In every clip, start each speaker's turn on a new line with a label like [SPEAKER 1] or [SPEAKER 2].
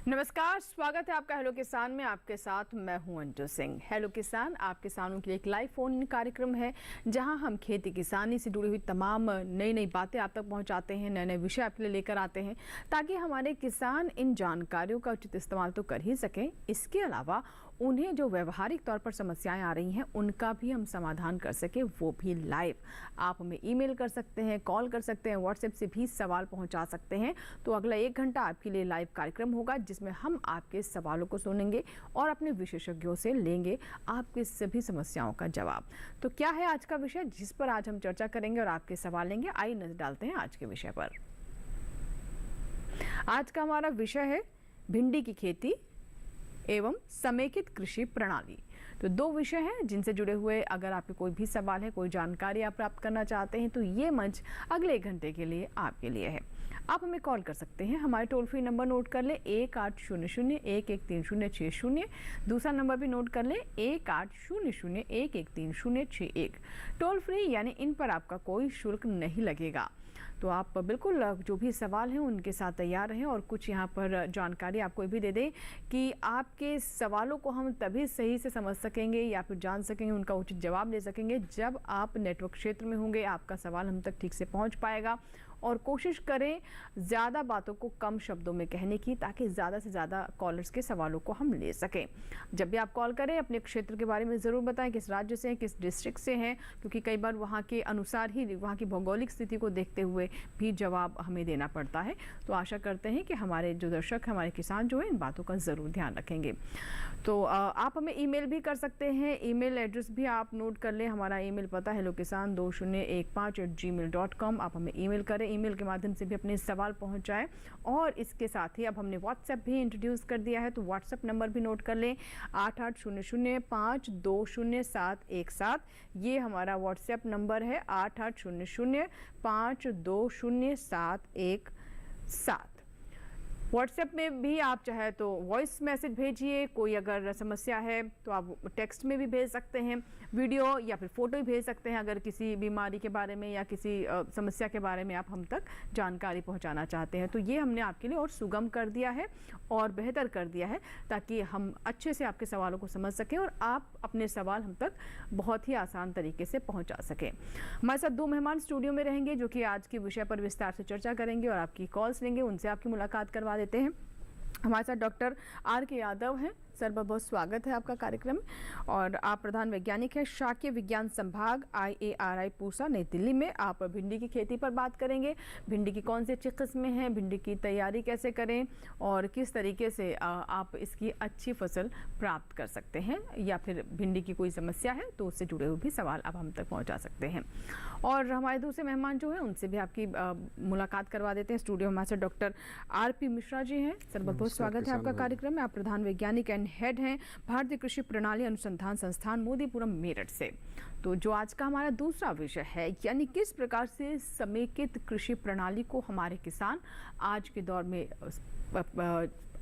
[SPEAKER 1] नमस्कार, स्वागत है आपका हेलो किसान में। आपके साथ मैं हूं अंजू सिंह। हेलो किसान आप किसानों के लिए एक लाइव फोन इन कार्यक्रम है जहां हम खेती किसानी से जुड़ी हुई तमाम नई नई बातें आप तक पहुंचाते हैं, नए नए विषय आपके लिए लेकर आते हैं ताकि हमारे किसान इन जानकारियों का उचित इस्तेमाल तो कर ही सकें, इसके अलावा उन्हें जो व्यवहारिक तौर पर समस्याएं आ रही हैं उनका भी हम समाधान कर सके, वो भी लाइव। आप हमें ईमेल कर सकते हैं, कॉल कर सकते हैं, व्हाट्सएप से भी सवाल पहुंचा सकते हैं। तो अगला 1 घंटा आपके लिए लाइव कार्यक्रम होगा जिसमें हम आपके सवालों को सुनेंगे और अपने विशेषज्ञों से लेंगे आपकी सभी समस्याओं का जवाब। तो क्या है आज का विषय जिस पर आज हम चर्चा करेंगे और आपके सवाल लेंगे? आइए नजर डालते हैं आज के विषय पर। आज का हमारा विषय है भिंडी की खेती एवं समेकित कृषि प्रणाली। तो 2 विषय हैं जिनसे जुड़े हुए अगर आपके कोई भी सवाल है, कोई जानकारी आप प्राप्त करना चाहते हैं तो ये मंच अगले 1 घंटे के लिए आपके लिए है। आप हमें कॉल कर सकते हैं, हमारे टोल फ्री नंबर नोट कर ले 1800-113060। दूसरा नंबर भी नोट कर ले 1800-113061। टोल फ्री यानी इन पर आपका कोई शुल्क नहीं लगेगा। तो आप बिल्कुल जो भी सवाल हैं उनके साथ तैयार रहें और कुछ यहाँ पर जानकारी आपको ये भी दे दें कि आपके सवालों को हम तभी सही से समझ सकेंगे या फिर जान सकेंगे, उनका उचित जवाब दे सकेंगे जब आप नेटवर्क क्षेत्र में होंगे, आपका सवाल हम तक ठीक से पहुँच पाएगा। और कोशिश करें ज़्यादा बातों को कम शब्दों में कहने की ताकि ज़्यादा से ज़्यादा कॉलर्स के सवालों को हम ले सकें। जब भी आप कॉल करें अपने क्षेत्र के बारे में ज़रूर बताएं, किस राज्य से हैं, किस डिस्ट्रिक्ट से हैं, क्योंकि कई बार वहाँ के अनुसार ही वहाँ की भौगोलिक स्थिति को देखते हुए भी जवाब हमें देना पड़ता है। तो आशा करते हैं कि हमारे जो दर्शक, हमारे किसान जो है इन बातों का ज़रूर ध्यान रखेंगे। तो आप हमें ईमेल भी कर सकते हैं, ईमेल एड्रेस भी आप नोट कर लें। हमारा ईमेल पता hellokisan2015@gmail.com। आप हमें ईमेल करें, ईमेल के माध्यम से भी अपने सवाल पहुंचाएं। और इसके साथ ही अब हमने व्हाट्सएप भी इंट्रोड्यूस कर दिया है, तो व्हाट्सएप नंबर भी नोट कर लें 8800520717। ये हमारा व्हाट्सएप नंबर है 8800520717। व्हाट्सएप में भी आप चाहे तो वॉइस मैसेज भेजिए, कोई अगर समस्या है तो आप टेक्स्ट में भी भेज सकते हैं, वीडियो या फिर फ़ोटो ही भेज सकते हैं अगर किसी बीमारी के बारे में या किसी समस्या के बारे में आप हम तक जानकारी पहुंचाना चाहते हैं। तो ये हमने आपके लिए और सुगम कर दिया है और बेहतर कर दिया है ताकि हम अच्छे से आपके सवालों को समझ सकें और आप अपने सवाल हम तक बहुत ही आसान तरीके से पहुँचा सकें। हमारे साथ 2 मेहमान स्टूडियो में रहेंगे जो कि आज के विषय पर विस्तार से चर्चा करेंगे और आपकी कॉल्स लेंगे, उनसे आपकी मुलाकात करवा देते हैं। हमारे साथ डॉक्टर आर के यादव हैं। सर बहुत बहुत स्वागत है आपका कार्यक्रम। और आप प्रधान वैज्ञानिक हैं शाकीय विज्ञान संभाग IARI पूसा नई दिल्ली में। आप भिंडी की खेती पर बात करेंगे, भिंडी की कौन सी अच्छी किस्में हैं, भिंडी की तैयारी कैसे करें और किस तरीके से आप इसकी अच्छी फसल प्राप्त कर सकते हैं, या फिर भिंडी की कोई समस्या है तो उससे जुड़े हुए भी सवाल आप हम तक पहुँचा सकते हैं। और हमारे दूसरे मेहमान जो हैं उनसे भी आपकी मुलाकात करवा देते हैं। स्टूडियो में हमारे साथ डॉक्टर RP मिश्रा जी हैं। सर बहुत बहुत स्वागत है आपका कार्यक्रम में। आप प्रधान वैज्ञानिक हेड हैं भारतीय कृषि प्रणाली अनुसंधान संस्थान मोदीपुरम मेरठ से। तो जो आज का हमारा दूसरा विषय है यानी किस प्रकार से समेकित कृषि प्रणाली को हमारे किसान आज के दौर में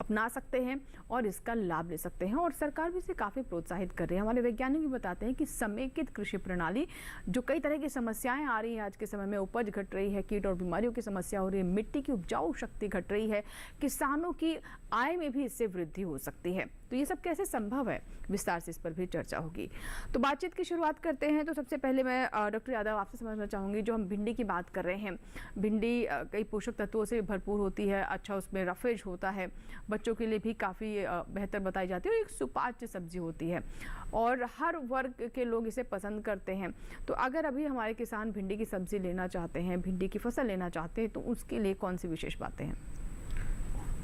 [SPEAKER 1] अपना सकते हैं और इसका लाभ ले सकते हैं, और सरकार भी इसे काफ़ी प्रोत्साहित कर रही है। हमारे वैज्ञानिक भी बताते हैं कि समेकित कृषि प्रणाली जो कई तरह की समस्याएं आ रही हैं आज के समय में, उपज घट रही है, कीट और बीमारियों की समस्या हो रही है, मिट्टी की उपजाऊ शक्ति घट रही है, किसानों की आय में भी इससे वृद्धि हो सकती है। तो ये सब कैसे संभव है, विस्तार से इस पर भी चर्चा होगी। तो बातचीत की शुरुआत करते हैं। तो सबसे पहले मैं डॉक्टर यादव आपसे समझना चाहूँगी, जो हम भिंडी की बात कर रहे हैं, भिंडी कई पोषक तत्वों से भरपूर होती है, अच्छा उसमें रफेज होता है, बच्चों के लिए भी काफ़ी बेहतर बताई जाती है और एक सुपाच्य सब्जी होती है और हर वर्ग के लोग इसे पसंद करते हैं। तो अगर अभी हमारे किसान भिंडी की सब्जी लेना चाहते हैं, भिंडी की फसल लेना चाहते हैं, तो उसके लिए कौन सी विशेष बातें हैं?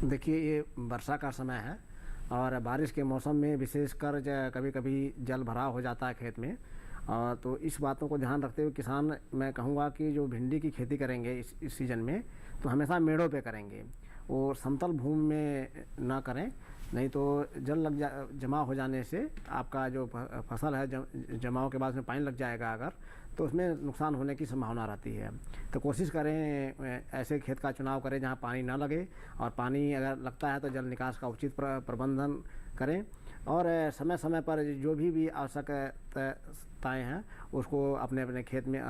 [SPEAKER 2] देखिए, ये वर्षा का समय है और बारिश के मौसम में विशेषकर कभी कभी जल भराव हो जाता है खेत में। तो इस बातों को ध्यान रखते हुए किसान, मैं कहूँगा कि जो भिंडी की खेती करेंगे इस सीज़न में, तो हमेशा मेड़ों पे करेंगे और समतल भूमि में ना करें, नहीं तो जल जमा हो जाने से आपका जो फसल है जमाव के बाद उसमें पानी लग जाएगा अगर, तो उसमें नुकसान होने की संभावना रहती है। तो कोशिश करें ऐसे खेत का चुनाव करें जहाँ पानी ना लगे, और पानी अगर लगता है तो जल निकास का उचित प्रबंधन करें और समय समय पर जो भी आवश्यकताएँ हैं उसको अपने अपने खेत में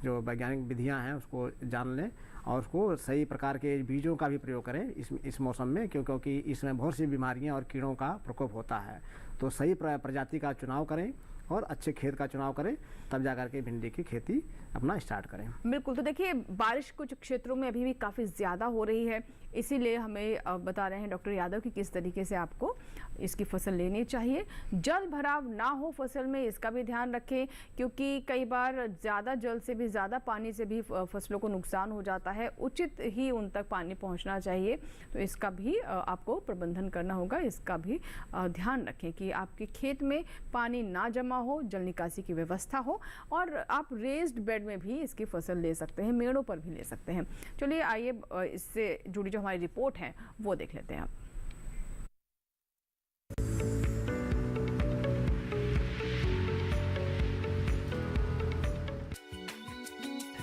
[SPEAKER 2] जो वैज्ञानिक विधियां हैं उसको जान लें और उसको सही प्रकार के बीजों का भी प्रयोग करें इस मौसम में, क्योंकि इसमें बहुत सी बीमारियां और कीड़ों का प्रकोप होता है। तो सही प्रजाति का चुनाव करें और अच्छे खेत का चुनाव करें, तब जाकर के भिंडी की खेती अपना स्टार्ट करें।
[SPEAKER 1] बिल्कुल। तो देखिए, बारिश कुछ क्षेत्रों में अभी भी काफ़ी ज़्यादा हो रही है, इसीलिए हमें बता रहे हैं डॉक्टर यादव कि किस तरीके से आपको इसकी फसल लेनी चाहिए। जल भराव ना हो फसल में, इसका भी ध्यान रखें, क्योंकि कई बार ज़्यादा जल से भी, ज़्यादा पानी से भी फसलों को नुकसान हो जाता है। उचित ही उन तक पानी पहुंचना चाहिए, तो इसका भी आपको प्रबंधन करना होगा। इसका भी ध्यान रखें कि आपके खेत में पानी ना जमा हो, जल निकासी की व्यवस्था हो, और आप रेज्ड बेड में भी इसकी फसल ले सकते हैं, मेड़ों पर भी ले सकते हैं। चलिए आइए इससे जुड़ी जो हमारी रिपोर्ट है वो देख लेते हैं।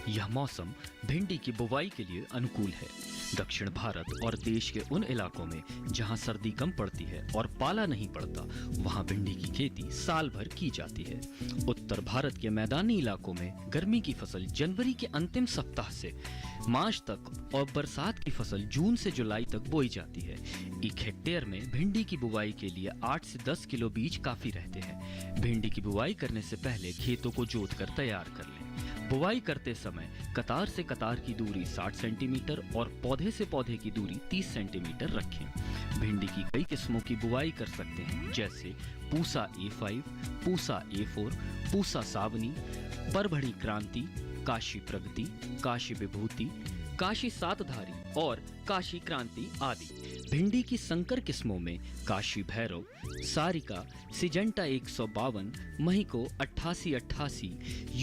[SPEAKER 3] यह मौसम भिंडी की बुवाई के लिए अनुकूल है। दक्षिण भारत और देश के उन इलाकों में जहां सर्दी कम पड़ती है और पाला नहीं पड़ता, वहां भिंडी की खेती साल भर की जाती है। उत्तर भारत के मैदानी इलाकों में गर्मी की फसल जनवरी के अंतिम सप्ताह से मार्च तक और बरसात की फसल जून से जुलाई तक बोई जाती है। 1 हेक्टेयर में भिंडी की बुवाई के लिए 8 से 10 किलो बीज काफी रहते हैं। भिंडी की बुवाई करने से पहले खेतों को जोतकर तैयार कर लें। बुवाई करते समय कतार से कतार की दूरी 60 सेंटीमीटर और पौधे से पौधे की दूरी 30 सेंटीमीटर रखें। भिंडी की कई किस्मों की बुवाई कर सकते हैं, जैसे पूसा A5, पूसा A4, पूसा सावनी, परभड़ी क्रांति, काशी प्रगति, काशी विभूति, काशी सातधारी और काशी क्रांति आदि। भिंडी की संकर किस्मों में Kashi Bhairav, Sarika, Syngenta 152, Mahyco 8888,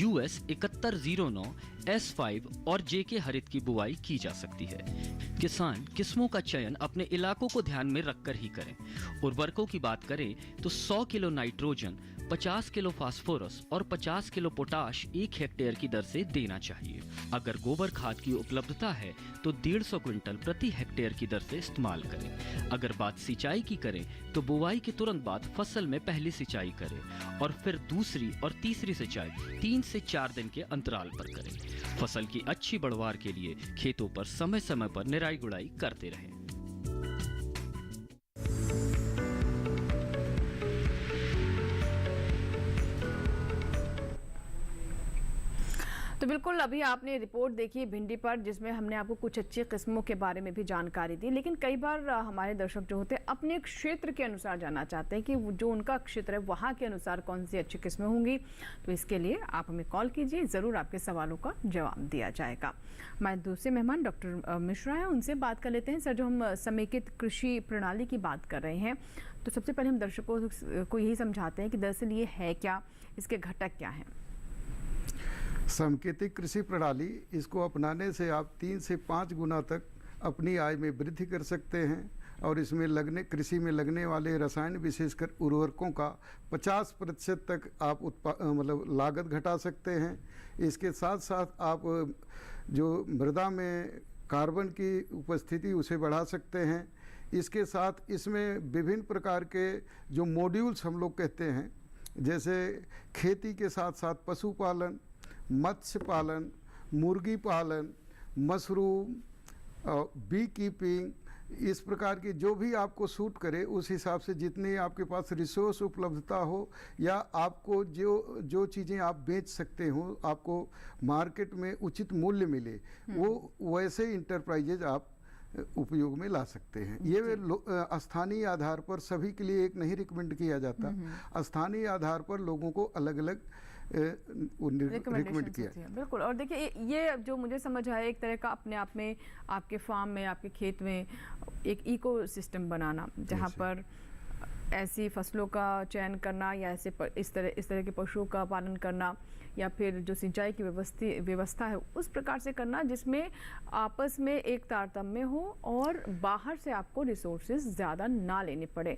[SPEAKER 3] US 7109, S5 और JK हरित की बुआई की जा सकती है। किसान किस्मों का चयन अपने इलाकों को ध्यान में रखकर ही करें। उर्वरकों की बात करें तो 100 किलो नाइट्रोजन, 50 किलो फास्फोरस और 50 किलो पोटाश 1 हेक्टेयर की दर से देना चाहिए। अगर गोबर खाद की उपलब्धता है तो 150 क्विंटल प्रति हेक्टेयर की दर से इस्तेमाल करें। अगर बात सिंचाई की करें तो बुवाई के तुरंत बाद फसल में पहली सिंचाई करें और फिर दूसरी और तीसरी सिंचाई 3 से 4 दिन के अंतराल पर करें। फसल की अच्छी बढ़वार के लिए खेतों पर समय समय पर निराई गुड़ाई करते रहें।
[SPEAKER 1] तो बिल्कुल, अभी आपने रिपोर्ट देखी भिंडी पर, जिसमें हमने आपको कुछ अच्छी किस्मों के बारे में भी जानकारी दी। लेकिन कई बार हमारे दर्शक जो होते हैं अपने क्षेत्र के अनुसार जानना चाहते हैं कि जो उनका क्षेत्र है वहाँ के अनुसार कौन सी अच्छी किस्में होंगी। तो इसके लिए आप हमें कॉल कीजिए, ज़रूर आपके सवालों का जवाब दिया जाएगा। हमारे दूसरे मेहमान डॉक्टर मिश्रा हैं, उनसे बात कर लेते हैं। सर, जो हम समेकित कृषि प्रणाली की बात कर रहे हैं, तो सबसे पहले हम दर्शकों को यही समझाते हैं कि दरअसल ये है क्या, इसके घटक क्या हैं।
[SPEAKER 4] समेकित कृषि प्रणाली, इसको अपनाने से आप 3 से 5 गुना तक अपनी आय में वृद्धि कर सकते हैं और इसमें कृषि में लगने वाले रसायन, विशेषकर उर्वरकों का 50% तक आप लागत घटा सकते हैं। इसके साथ साथ आप जो मृदा में कार्बन की उपस्थिति उसे बढ़ा सकते हैं। इसके साथ इसमें विभिन्न प्रकार के जो मॉड्यूल्स हम लोग कहते हैं, जैसे खेती के साथ साथ पशुपालन, मत्स्य पालन, मुर्गी पालन, मशरूम, बी कीपिंग, इस प्रकार की जो भी आपको सूट करे उस हिसाब से जितनी आपके पास रिसोर्स उपलब्धता हो या आपको जो चीज़ें आप बेच सकते हो, आपको मार्केट में उचित मूल्य मिले, वो वैसे इंटरप्राइजेज आप उपयोग में ला सकते हैं। ये स्थानीय आधार पर सभी के लिए एक नहीं रिकमेंड किया जाता, स्थानीय आधार पर लोगों को अलग अलग रिकमेंड किया।
[SPEAKER 1] बिल्कुल। और देखिए, ये जो मुझे समझ आया, एक तरह का अपने आप में आपके फार्म में, आपके खेत में एक इकोसिस्टम बनाना, जहाँ पर ऐसी फसलों का चयन करना या इस तरह के पशुओं का पालन करना, या फिर जो सिंचाई की व्यवस्था है उस प्रकार से करना जिसमें आपस में एक तारतम्य हो और बाहर से आपको रिसोर्सेज ज़्यादा ना लेने पड़े।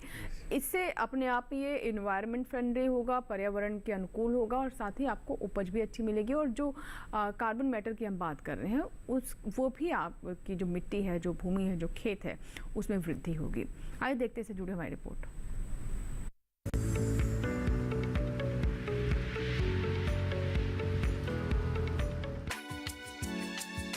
[SPEAKER 1] इससे अपने आप ये इन्वायरमेंट फ्रेंडली होगा, पर्यावरण के अनुकूल होगा और साथ ही आपको उपज भी अच्छी मिलेगी। और जो कार्बन मैटर की हम बात कर रहे हैं वो भी आपकी जो मिट्टी है, जो भूमि है, जो खेत है, उसमें वृद्धि होगी। आइए देखते से जुड़े हमारी रिपोर्ट।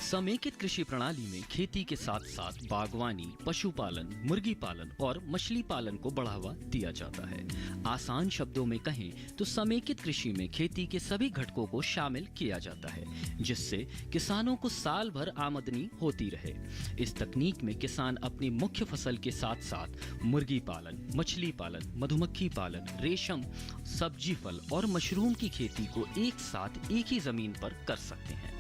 [SPEAKER 3] समेकित कृषि प्रणाली में खेती के साथ साथ बागवानी, पशुपालन, मुर्गी पालन और मछली पालन को बढ़ावा दिया जाता है। आसान शब्दों में कहें तो समेकित कृषि में खेती के सभी घटकों को शामिल किया जाता है, जिससे किसानों को साल भर आमदनी होती रहे। इस तकनीक में किसान अपनी मुख्य फसल के साथ साथ मुर्गी पालन, मछली पालन, मधुमक्खी पालन, रेशम, सब्जी फल और मशरूम की खेती को एक साथ एक ही जमीन पर कर सकते हैं।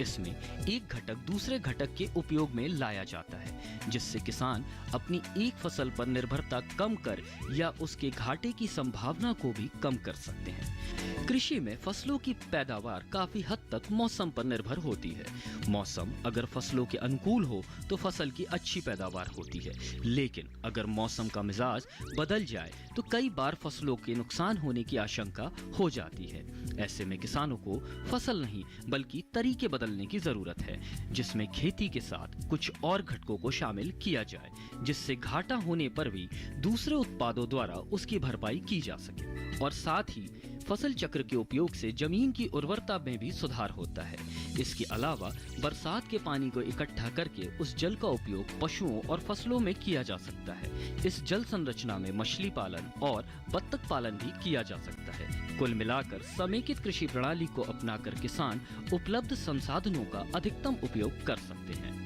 [SPEAKER 3] इसमें एक घटक दूसरे घटक के उपयोग में लाया जाता है, जिससे किसान अपनी एक फसल पर निर्भरता कम कर या उसके घाटे की संभावना को भी कम कर सकते हैं। कृषि में फसलों की पैदावार काफी हद तक मौसम पर निर्भर होती है। मौसम अगर फसलों के अनुकूल हो तो फसल की अच्छी पैदावार होती है, लेकिन अगर मौसम का मिजाज बदल जाए तो कई बार फसलों के नुकसान होने की आशंका हो जाती है। ऐसे में किसानों को फसल नहीं बल्कि तरीके बदलने की जरूरत है, जिसमें खेती के साथ कुछ और घटकों को शामिल किया जाए, जिससे घाटा होने पर भी दूसरे उत्पादों द्वारा उसकी भरपाई की जा सके। और साथ ही फसल चक्र के उपयोग से जमीन की उर्वरता में भी सुधार होता है। इसके अलावा बरसात के पानी को इकट्ठा करके उस जल का उपयोग पशुओं और फसलों में किया जा सकता है। इस जल संरचना में मछली पालन और बत्तख पालन भी किया जा सकता है। कुल मिलाकर समेकित कृषि प्रणाली को अपनाकर किसान उपलब्ध संसाधनों का अधिकतम उपयोग कर सकते हैं।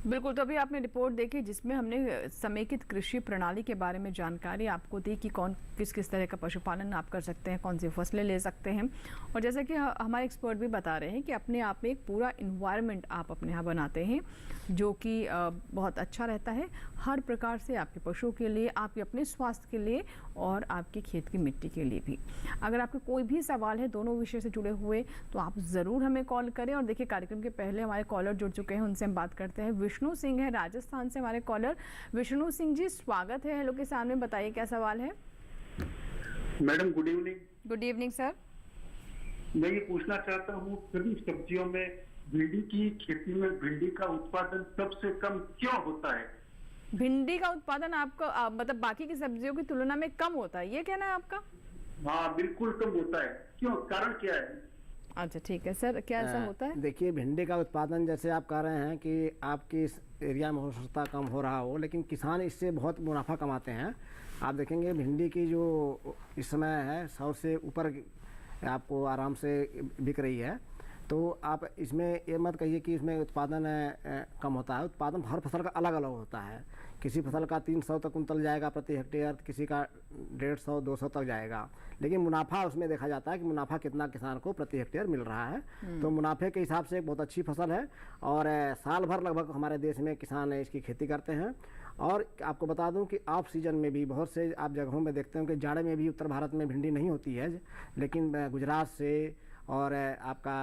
[SPEAKER 1] बिल्कुल, तो अभी आपने रिपोर्ट देखी जिसमें हमने समेकित कृषि प्रणाली के बारे में जानकारी आपको दी कि कौन किस किस तरह का पशुपालन आप कर सकते हैं, कौन सी फसलें ले सकते हैं। और जैसा कि हमारे एक्सपर्ट भी बता रहे हैं कि अपने आप में एक पूरा इन्वायरमेंट आप अपने यहाँ बनाते हैं, जो कि बहुत अच्छा रहता है हर प्रकार से, आपके पशुओं के लिए, आपके अपने स्वास्थ्य के लिए और आपके खेत की मिट्टी के लिए भी। अगर आपके कोई भी सवाल है दोनों विषय से जुड़े हुए तो आप ज़रूर हमें कॉल करें। और देखिए, कार्यक्रम के पहले हमारे कॉलर जुड़ चुके हैं, उनसे हम बात करते हैं। विष्णु सिंह है राजस्थान से हमारे कॉलर। विष्णु सिंह जी, स्वागत है हेलो के सामने, बताइए क्या सवाल है।
[SPEAKER 5] Madam good evening.
[SPEAKER 1] Good evening sir.
[SPEAKER 5] मैं ये पूछना चाहता हूँ, सभी सब्जियों में भिंडी की खेती में भिंडी का उत्पादन सबसे कम क्यों होता है?
[SPEAKER 1] भिंडी का उत्पादन आपका मतलब बाकी की सब्जियों की तुलना में कम होता है, ये कहना है आपका?
[SPEAKER 5] हाँ बिल्कुल कम होता है, क्यों, कारण क्या है?
[SPEAKER 1] अच्छा ठीक है सर, क्या ऐसा होता है?
[SPEAKER 2] देखिए, भिंडी का उत्पादन जैसे आप कह रहे हैं कि आपके इस एरिया में हो सकता कम हो रहा हो, लेकिन किसान इससे बहुत मुनाफा कमाते हैं। आप देखेंगे भिंडी की जो इस समय है 100 से ऊपर आपको आराम से बिक रही है। तो आप इसमें ये मत कहिए कि इसमें उत्पादन कम होता है। उत्पादन हर फसल का अलग अलग होता है। किसी फसल का 300 तक कुंतल जाएगा प्रति हेक्टेयर, किसी का 150-200 तक जाएगा, लेकिन मुनाफा उसमें देखा जाता है कि मुनाफा कितना किसान को प्रति हेक्टेयर मिल रहा है। तो मुनाफे के हिसाब से एक बहुत अच्छी फसल है और साल भर लगभग हमारे देश में किसान इसकी खेती करते हैं। और आपको बता दूं कि ऑफ सीजन में भी बहुत से आप जगहों में देखते हो कि जाड़े में भी उत्तर भारत में भिंडी नहीं होती है, लेकिन गुजरात से और आपका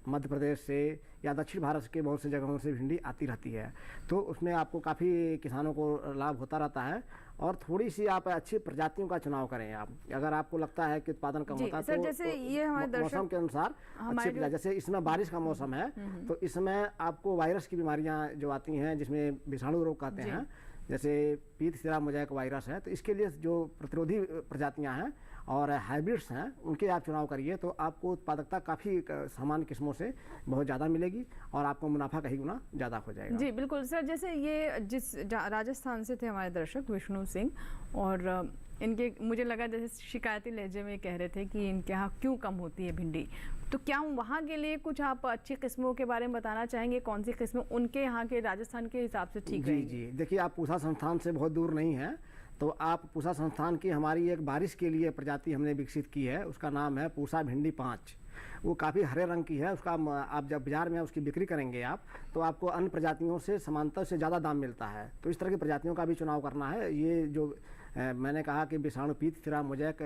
[SPEAKER 2] मध्य प्रदेश से या दक्षिण भारत के बहुत से जगहों से भिंडी आती रहती है। तो उसमें आपको काफ़ी किसानों को लाभ होता रहता है। और थोड़ी सी आप अच्छी प्रजातियों का चुनाव करें। आप अगर आपको लगता है कि उत्पादन कम होता है
[SPEAKER 1] सर, जैसे ये हमारे
[SPEAKER 2] मौसम के अनुसार अच्छी प्रजाति, जैसे इसमें बारिश का मौसम है तो इसमें आपको वायरस की बीमारियां जो आती हैं जिसमें विषाणु रोग कहते हैं, जैसे पीत सिरा मोज़ेक वायरस है, तो इसके लिए जो प्रतिरोधी प्रजातियां हैं और हाइब्रिड्स हैं उनके आप चुनाव करिए तो आपको उत्पादकता काफ़ी सामान्य किस्मों से बहुत ज़्यादा मिलेगी और आपको मुनाफा कहीं गुना ज़्यादा हो जाएगा।
[SPEAKER 1] जी बिल्कुल सर, जैसे ये जिस राजस्थान से थे हमारे दर्शक विष्णु सिंह, और इनके मुझे लगा जैसे शिकायती लहजे में कह रहे थे कि इनके यहाँ क्यों कम होती है भिंडी, तो क्या वहाँ के लिए कुछ आप अच्छी किस्मों के बारे में बताना चाहेंगे? कौन सी किस्में उनके यहाँ के राजस्थान के हिसाब से ठीक है?
[SPEAKER 2] जी, देखिए, आप पूसा संस्थान से बहुत दूर नहीं है, तो आप पूसा संस्थान की हमारी एक बारिश के लिए प्रजाति हमने विकसित की है, उसका नाम है पूसा भिंडी 5। वो काफ़ी हरे रंग की है। उसका आप जब बाजार में उसकी बिक्री करेंगे आप तो आपको अन्य प्रजातियों से समांतर से ज़्यादा दाम मिलता है। तो इस तरह की प्रजातियों का भी चुनाव करना है। ये जो मैंने कहा कि विषाणु पीत सिरा मोज़ेक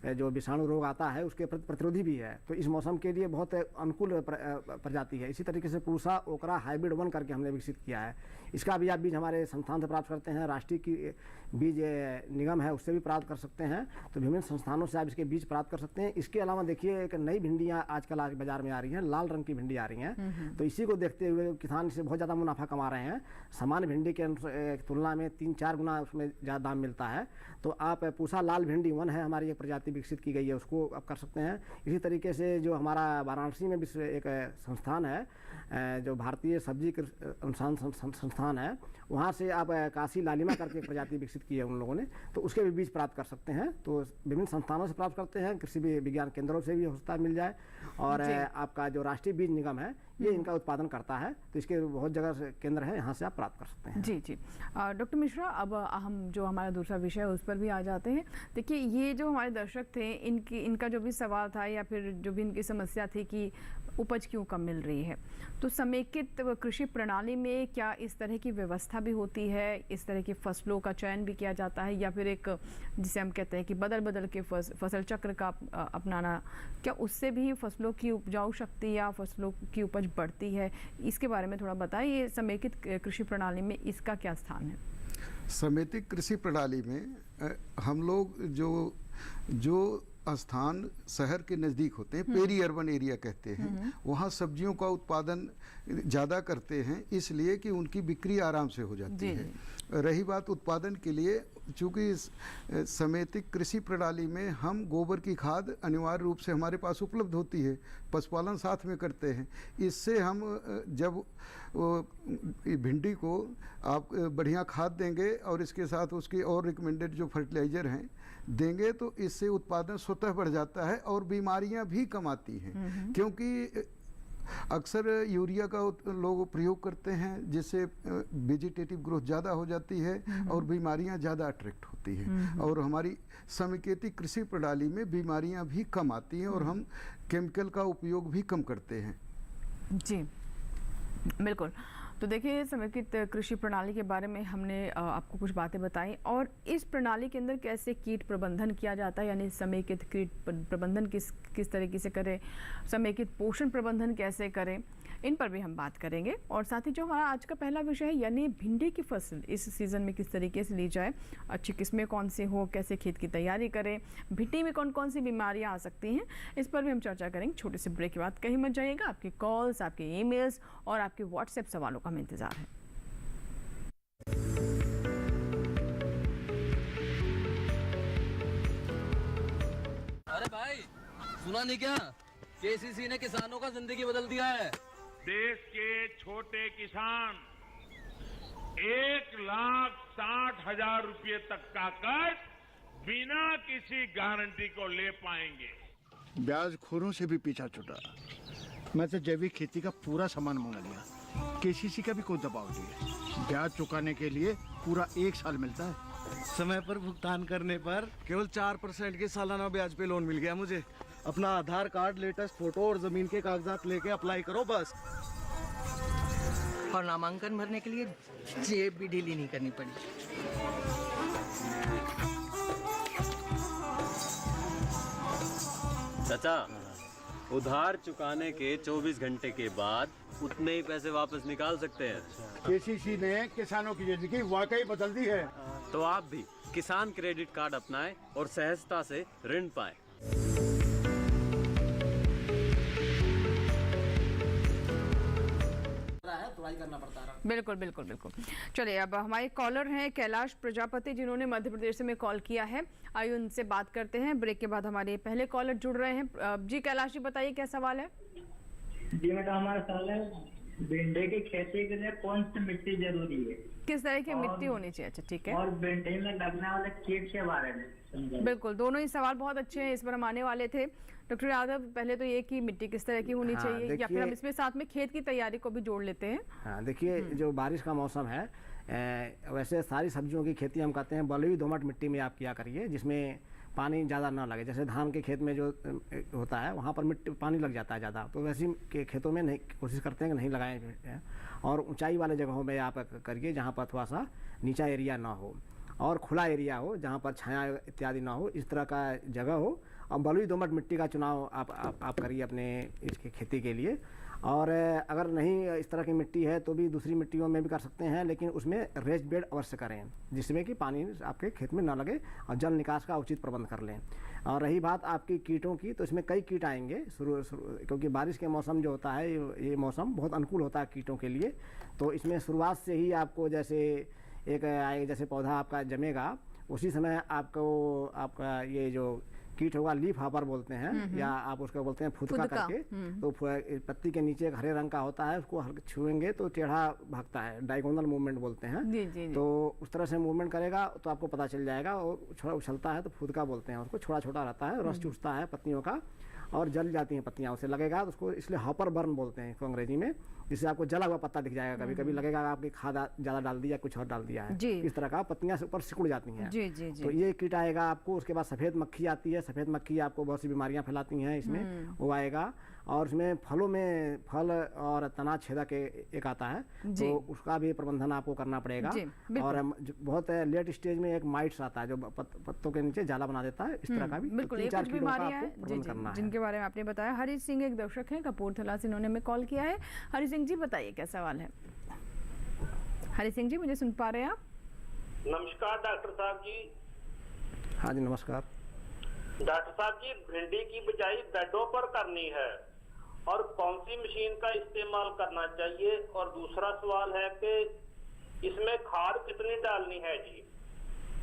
[SPEAKER 2] जो विषाणु रोग आता है उसके प्रतिरोधी भी है, तो इस मौसम के लिए बहुत अनुकूल प्रजाति है। इसी तरीके से पूसा ओकरा हाइब्रिड 1 करके हमने विकसित किया है। इसका भी आप बीज हमारे संस्थान से प्राप्त करते हैं, राष्ट्रीय की बीज निगम है उससे भी प्राप्त कर सकते हैं। तो विभिन्न संस्थानों से आप इसके बीज प्राप्त कर सकते हैं। इसके अलावा देखिए एक नई भिंडियाँ आजकल बाजार में आ रही हैं, लाल रंग की भिंडी आ रही हैं। तो इसी को देखते हुए किसान इससे बहुत ज़्यादा मुनाफा कमा रहे हैं। सामान्य भिंडी के तुलना में 3-4 गुना उसमें ज़्यादा दाम मिलता है। तो आप पूसा लाल भिंडी 1 है हमारी एक प्रजाति विकसित की गई है, उसको आप कर सकते हैं। इसी तरीके से जो हमारा वाराणसी में भी एक संस्थान है जो भारतीय सब्जी अनुसंधान संस्थान है, वहाँ से आप काशी लालिमा करके प्रजाति विकसित की है उन लोगों ने, तो उसके भी बीज प्राप्त कर सकते हैं। तो विभिन्न संस्थानों से प्राप्त करते हैं, कृषि विज्ञान केंद्रों से भी हो सकता है मिल जाए। और आपका जो राष्ट्रीय बीज निगम है ये इनका उत्पादन करता है, तो इसके बहुत जगह से केंद्र है, यहाँ से आप प्राप्त कर सकते हैं।
[SPEAKER 1] जी जी। डॉक्टर मिश्रा, अब हम जो हमारा दूसरा विषय है उस पर भी आ जाते हैं। देखिए, ये जो हमारे दर्शक थे इनका जो भी सवाल था या फिर जो भी इनकी समस्या थी कि उपज क्यों कम मिल रही है, तो समेकित कृषि प्रणाली में क्या इस तरह की व्यवस्था भी होती है, इस तरह की फसलों का चयन भी किया जाता है, या फिर एक जिसे हम कहते हैं कि बदल बदल के फसल चक्र का अपनाना, क्या उससे भी फसलों की उपजाऊ शक्ति या फसलों की उपज बढ़ती है? इसके बारे में थोड़ा बताइए। समेकित कृषि प्रणाली में इसका क्या स्थान है?
[SPEAKER 4] समेकित कृषि प्रणाली में हम लोग जो स्थान शहर के नज़दीक होते हैं, पेरी अर्बन एरिया कहते हैं, वहाँ सब्जियों का उत्पादन ज़्यादा करते हैं, इसलिए कि उनकी बिक्री आराम से हो जाती है। रही बात उत्पादन के लिए, चूँकि समेकित कृषि प्रणाली में हम गोबर की खाद अनिवार्य रूप से हमारे पास उपलब्ध होती है, पशुपालन साथ में करते हैं। इससे हम जब भिंडी को आप बढ़िया खाद देंगे और इसके साथ उसकी और रिकमेंडेड जो फर्टिलाइज़र हैं देंगे, तो इससे उत्पादन स्वतः बढ़ जाता है और बीमारियां भी कम आती हैं। क्योंकि अक्सर यूरिया का लोग प्रयोग करते हैं, जिससे वेजिटेटिव ग्रोथ ज़्यादा हो जाती है और बीमारियां ज़्यादा अट्रैक्ट होती हैं। और हमारी समेकित कृषि प्रणाली में बीमारियां भी कम आती हैं और हम केमिकल का उपयोग भी कम करते हैं।
[SPEAKER 1] जी बिल्कुल। तो देखिए, समेकित कृषि प्रणाली के बारे में हमने आपको कुछ बातें बताई, और इस प्रणाली के अंदर कैसे कीट प्रबंधन किया जाता है, यानी समेकित कीट प्रबंधन किस तरीके से करें, समेकित पोषण प्रबंधन कैसे करें, इन पर भी हम बात करेंगे। और साथ ही जो हमारा आज का पहला विषय है, यानी भिंडी की फसल इस सीज़न में किस तरीके से ली जाए, अच्छी किस्में कौन सी हो, कैसे खेत की तैयारी करें, भिंडी में कौन कौन सी बीमारियां आ सकती हैं, इस पर भी हम चर्चा करेंगे। छोटे से ब्रेक के बाद कहीं मत जाइएगा। आपके कॉल्स, आपके ईमेल्स और आपके व्हाट्सएप सवालों का हमें इंतज़ार है।
[SPEAKER 6] अरे भाई, सुना नहीं क्या? केसीसी ने किसानों का जिंदगी बदल दिया है।
[SPEAKER 7] देश के छोटे किसान 1,60,000 रुपए तक का कर्ज बिना किसी गारंटी को ले पाएंगे।
[SPEAKER 8] ब्याज खोरों से भी पीछा छुटा। मैं तो जैविक खेती का पूरा सामान मंगा लिया। केसीसी का भी कोई दबाव नहीं है। ब्याज चुकाने के लिए पूरा 1 साल मिलता है।
[SPEAKER 9] समय पर भुगतान करने पर केवल 4% के सालाना ब्याज पे लोन मिल गया मुझे। अपना आधार कार्ड, लेटेस्ट फोटो और जमीन के कागजात लेके अप्लाई करो बस।
[SPEAKER 10] और नामांकन भरने के लिए जेब भी ढीली नहीं करनी पड़ी।
[SPEAKER 11] चाचा, उधार चुकाने के 24 घंटे के बाद उतने ही पैसे वापस निकाल सकते हैं।
[SPEAKER 8] केसीसी ने किसानों की जिंदगी वाकई बदल दी है।
[SPEAKER 11] तो आप भी किसान क्रेडिट कार्ड अपनाएं और सहजता से ऋण पाएं।
[SPEAKER 2] करना पड़ता है।
[SPEAKER 1] बिल्कुल बिल्कुल बिल्कुल। चलिए, अब हमारे कॉलर हैं कैलाश प्रजापति, जिन्होंने मध्य प्रदेश से में कॉल किया है। आइए उनसे बात करते हैं। ब्रेक के बाद हमारे पहले कॉलर जुड़ रहे हैं। जी कैलाश जी, बताइए क्या सवाल है?
[SPEAKER 12] जी मैडम, हमारा सवाल है भिंडी की खेती के लिए कौन सी मिट्टी जरूरी है,
[SPEAKER 1] किस तरह की मिट्टी होनी चाहिए? अच्छा ठीक है।
[SPEAKER 12] और भिंडी में लगने वाले कीट के बारे में।
[SPEAKER 1] बिल्कुल, दोनों ही सवाल बहुत अच्छे हैं, इस पर हम आने वाले थे। डॉक्टर यादव, पहले तो ये कि मिट्टी किस तरह की होनी चाहिए, या फिर हम इसमें साथ में खेत की तैयारी को भी जोड़ लेते हैं।
[SPEAKER 2] हाँ, देखिए जो बारिश का मौसम है, वैसे सारी सब्जियों की खेती हम कहते हैं बलुई दोमट मिट्टी में आप किया करिए, जिसमें पानी ज़्यादा ना लगे। जैसे धान के खेत में जो होता है वहाँ पर मिट्टी पानी लग जाता है ज़्यादा, तो वैसे के खेतों में नहीं, कोशिश करते हैं कि नहीं लगाएं। और ऊंचाई वाले जगहों में आप करिए जहाँ पर थोड़ा सा नीचा एरिया ना हो और खुला एरिया हो, जहाँ पर छाया इत्यादि ना हो, इस तरह का जगह हो। और बलुई दोमट मिट्टी का चुनाव आप करिए अपने इसकी खेती के लिए। और अगर नहीं इस तरह की मिट्टी है तो भी दूसरी मिट्टियों में भी कर सकते हैं, लेकिन उसमें रेस्ड बेड अवश्य करें जिसमें कि पानी आपके खेत में ना लगे और जल निकास का उचित प्रबंध कर लें। और रही बात आपकी कीटों की, तो इसमें कई कीट आएंगे क्योंकि बारिश के मौसम जो होता है ये मौसम बहुत अनुकूल होता है कीटों के लिए। तो इसमें शुरुआत से ही आपको जैसे जैसे पौधा आपका जमेगा उसी समय आपका ये जो कीट होगा लीफ हॉपर बोलते हैं या आप उसको बोलते हैं फुदका करके, तो पत्ती के नीचे एक हरे रंग का होता है, उसको छुएंगे तो टेढ़ा भागता है, डायगोनल मूवमेंट बोलते हैं।
[SPEAKER 1] जी।
[SPEAKER 2] तो उस तरह से मूवमेंट करेगा तो आपको पता चल जाएगा, और थोड़ा उछलता है तो फुदका बोलते हैं उसको, छोटा छोटा रहता है, रस चूसता है पत्तियों का और जल जाती हैं पत्तियां, उसे लगेगा तो उसको इसलिए हॉपर बर्न बोलते हैं इसको अंग्रेजी में, जिससे आपको जला हुआ पत्ता दिख जाएगा। कभी कभी लगेगा आपकी खाद ज़्यादा डाल दिया, कुछ और डाल दिया है, इस तरह का पत्तियां से ऊपर सिकुड़ जाती हैं। तो ये कीट आएगा आपको। उसके बाद सफ़ेद मक्खी आती है, सफ़ेद मक्खी आपको बहुत सी बीमारियां फैलाती हैं इसमें, वो आएगा। और उसमें फलों में फल और तना छेदक एक आता है, तो उसका भी प्रबंधन आपको करना पड़ेगा। और बहुत लेट स्टेज में एक माइट्स आता है जो पत्तों के नीचे जाला बना देता है, इस तरह का भी
[SPEAKER 1] बिल्कुल एक कुछ बीमारियां हैं जिनके बारे में आपने बताया। हरी सिंह एक दर्शक हैं कपूरथला से, इन्होंने हमें कॉल किया है। हरी सिंह जी बताइए क्या सवाल है। हरी सिंह जी मुझे सुन पा रहे हैं आप?
[SPEAKER 13] नमस्कार डॉक्टर साहब जी।
[SPEAKER 2] हाँ जी नमस्कार
[SPEAKER 13] डॉक्टर साहब जी, भिंडी की बिजाई बेडों पर करनी है और कौन सी मशीन का इस्तेमाल करना चाहिए? और दूसरा सवाल है कि इसमें खाद कितनी डालनी है जी,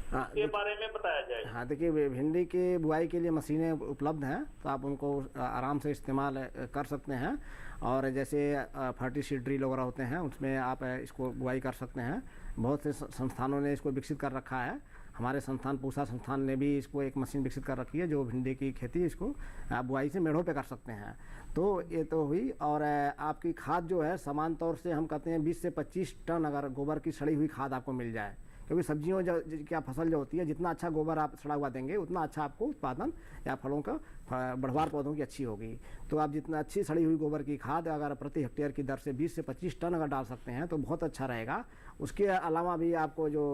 [SPEAKER 13] इसके बारे में बताया जाए।
[SPEAKER 2] हाँ देखिए, भिंडी की बुआई के लिए मशीनें उपलब्ध हैं, तो आप उनको आराम से इस्तेमाल कर सकते हैं। और जैसे फर्टिसाइड ड्रिल वगैरह होते हैं उसमें आप इसको बुआई कर सकते हैं। बहुत से संस्थानों ने इसको विकसित कर रखा है। हमारे संस्थान पूसा संस्थान ने भी इसको एक मशीन विकसित कर रखी है जो भिंडी की खेती इसको बुआई से मेढ़ों पे कर सकते हैं। तो ये तो हुई। और आपकी खाद जो है समान तौर से हम कहते हैं 20 से 25 टन अगर गोबर की सड़ी हुई खाद आपको मिल जाए, क्योंकि सब्जियों क्या फसल जो होती है जितना अच्छा गोबर आप सड़ा हुआ देंगे उतना अच्छा आपको उत्पादन या फलों का बढ़वार पौधों की अच्छी होगी। तो आप जितना अच्छी सड़ी हुई गोबर की खाद अगर प्रति हेक्टेयर की दर से 20 से 25 टन अगर डाल सकते हैं तो बहुत अच्छा रहेगा। उसके अलावा भी आपको जो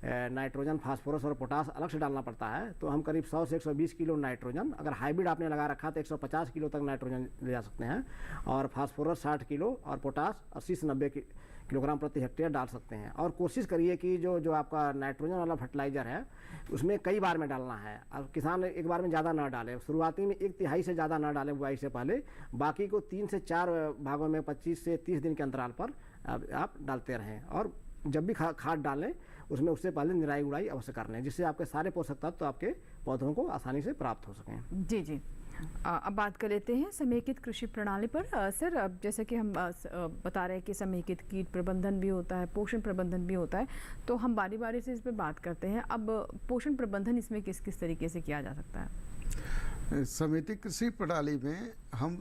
[SPEAKER 2] नाइट्रोजन, फास्फोरस और पोटास अलग से डालना पड़ता है। तो हम करीब 100 से 120 किलो नाइट्रोजन, अगर हाइब्रिड आपने लगा रखा तो 150 किलो तक नाइट्रोजन ले जा सकते हैं, और फास्फोरस 60 किलो और पोटास 80 से 90 किलोग्राम प्रति हेक्टेयर डाल सकते हैं। और कोशिश करिए कि जो आपका नाइट्रोजन वाला फर्टिलाइज़र है उसमें कई बार में डालना है। अब किसान एक बार में ज़्यादा ना डालें, शुरुआती में 1/3 से ज़्यादा ना डालें बुआई से पहले, बाकी को 3 से 4 भागों में 25 से 30 दिन के अंतराल पर आप डालते रहें। और जब भी खाद डालें उसमें उससे पहले निराई गुड़ाई अवश्य कर लें, जिससे आपके सारे पोषक तत्व आपके पौधों को आसानी से प्राप्त हो सकें।
[SPEAKER 1] जी। अब बात कर लेते हैं समेकित कृषि प्रणाली पर। सर, अब जैसे कि हम बता रहे हैं कि समेकित कीट प्रबंधन भी होता है, पोषण प्रबंधन भी होता है, तो हम बारी बारी से इस पर बात करते हैं। अब पोषण प्रबंधन इसमें किस किस तरीके से किया जा सकता है?
[SPEAKER 4] समेकित कृषि प्रणाली में हम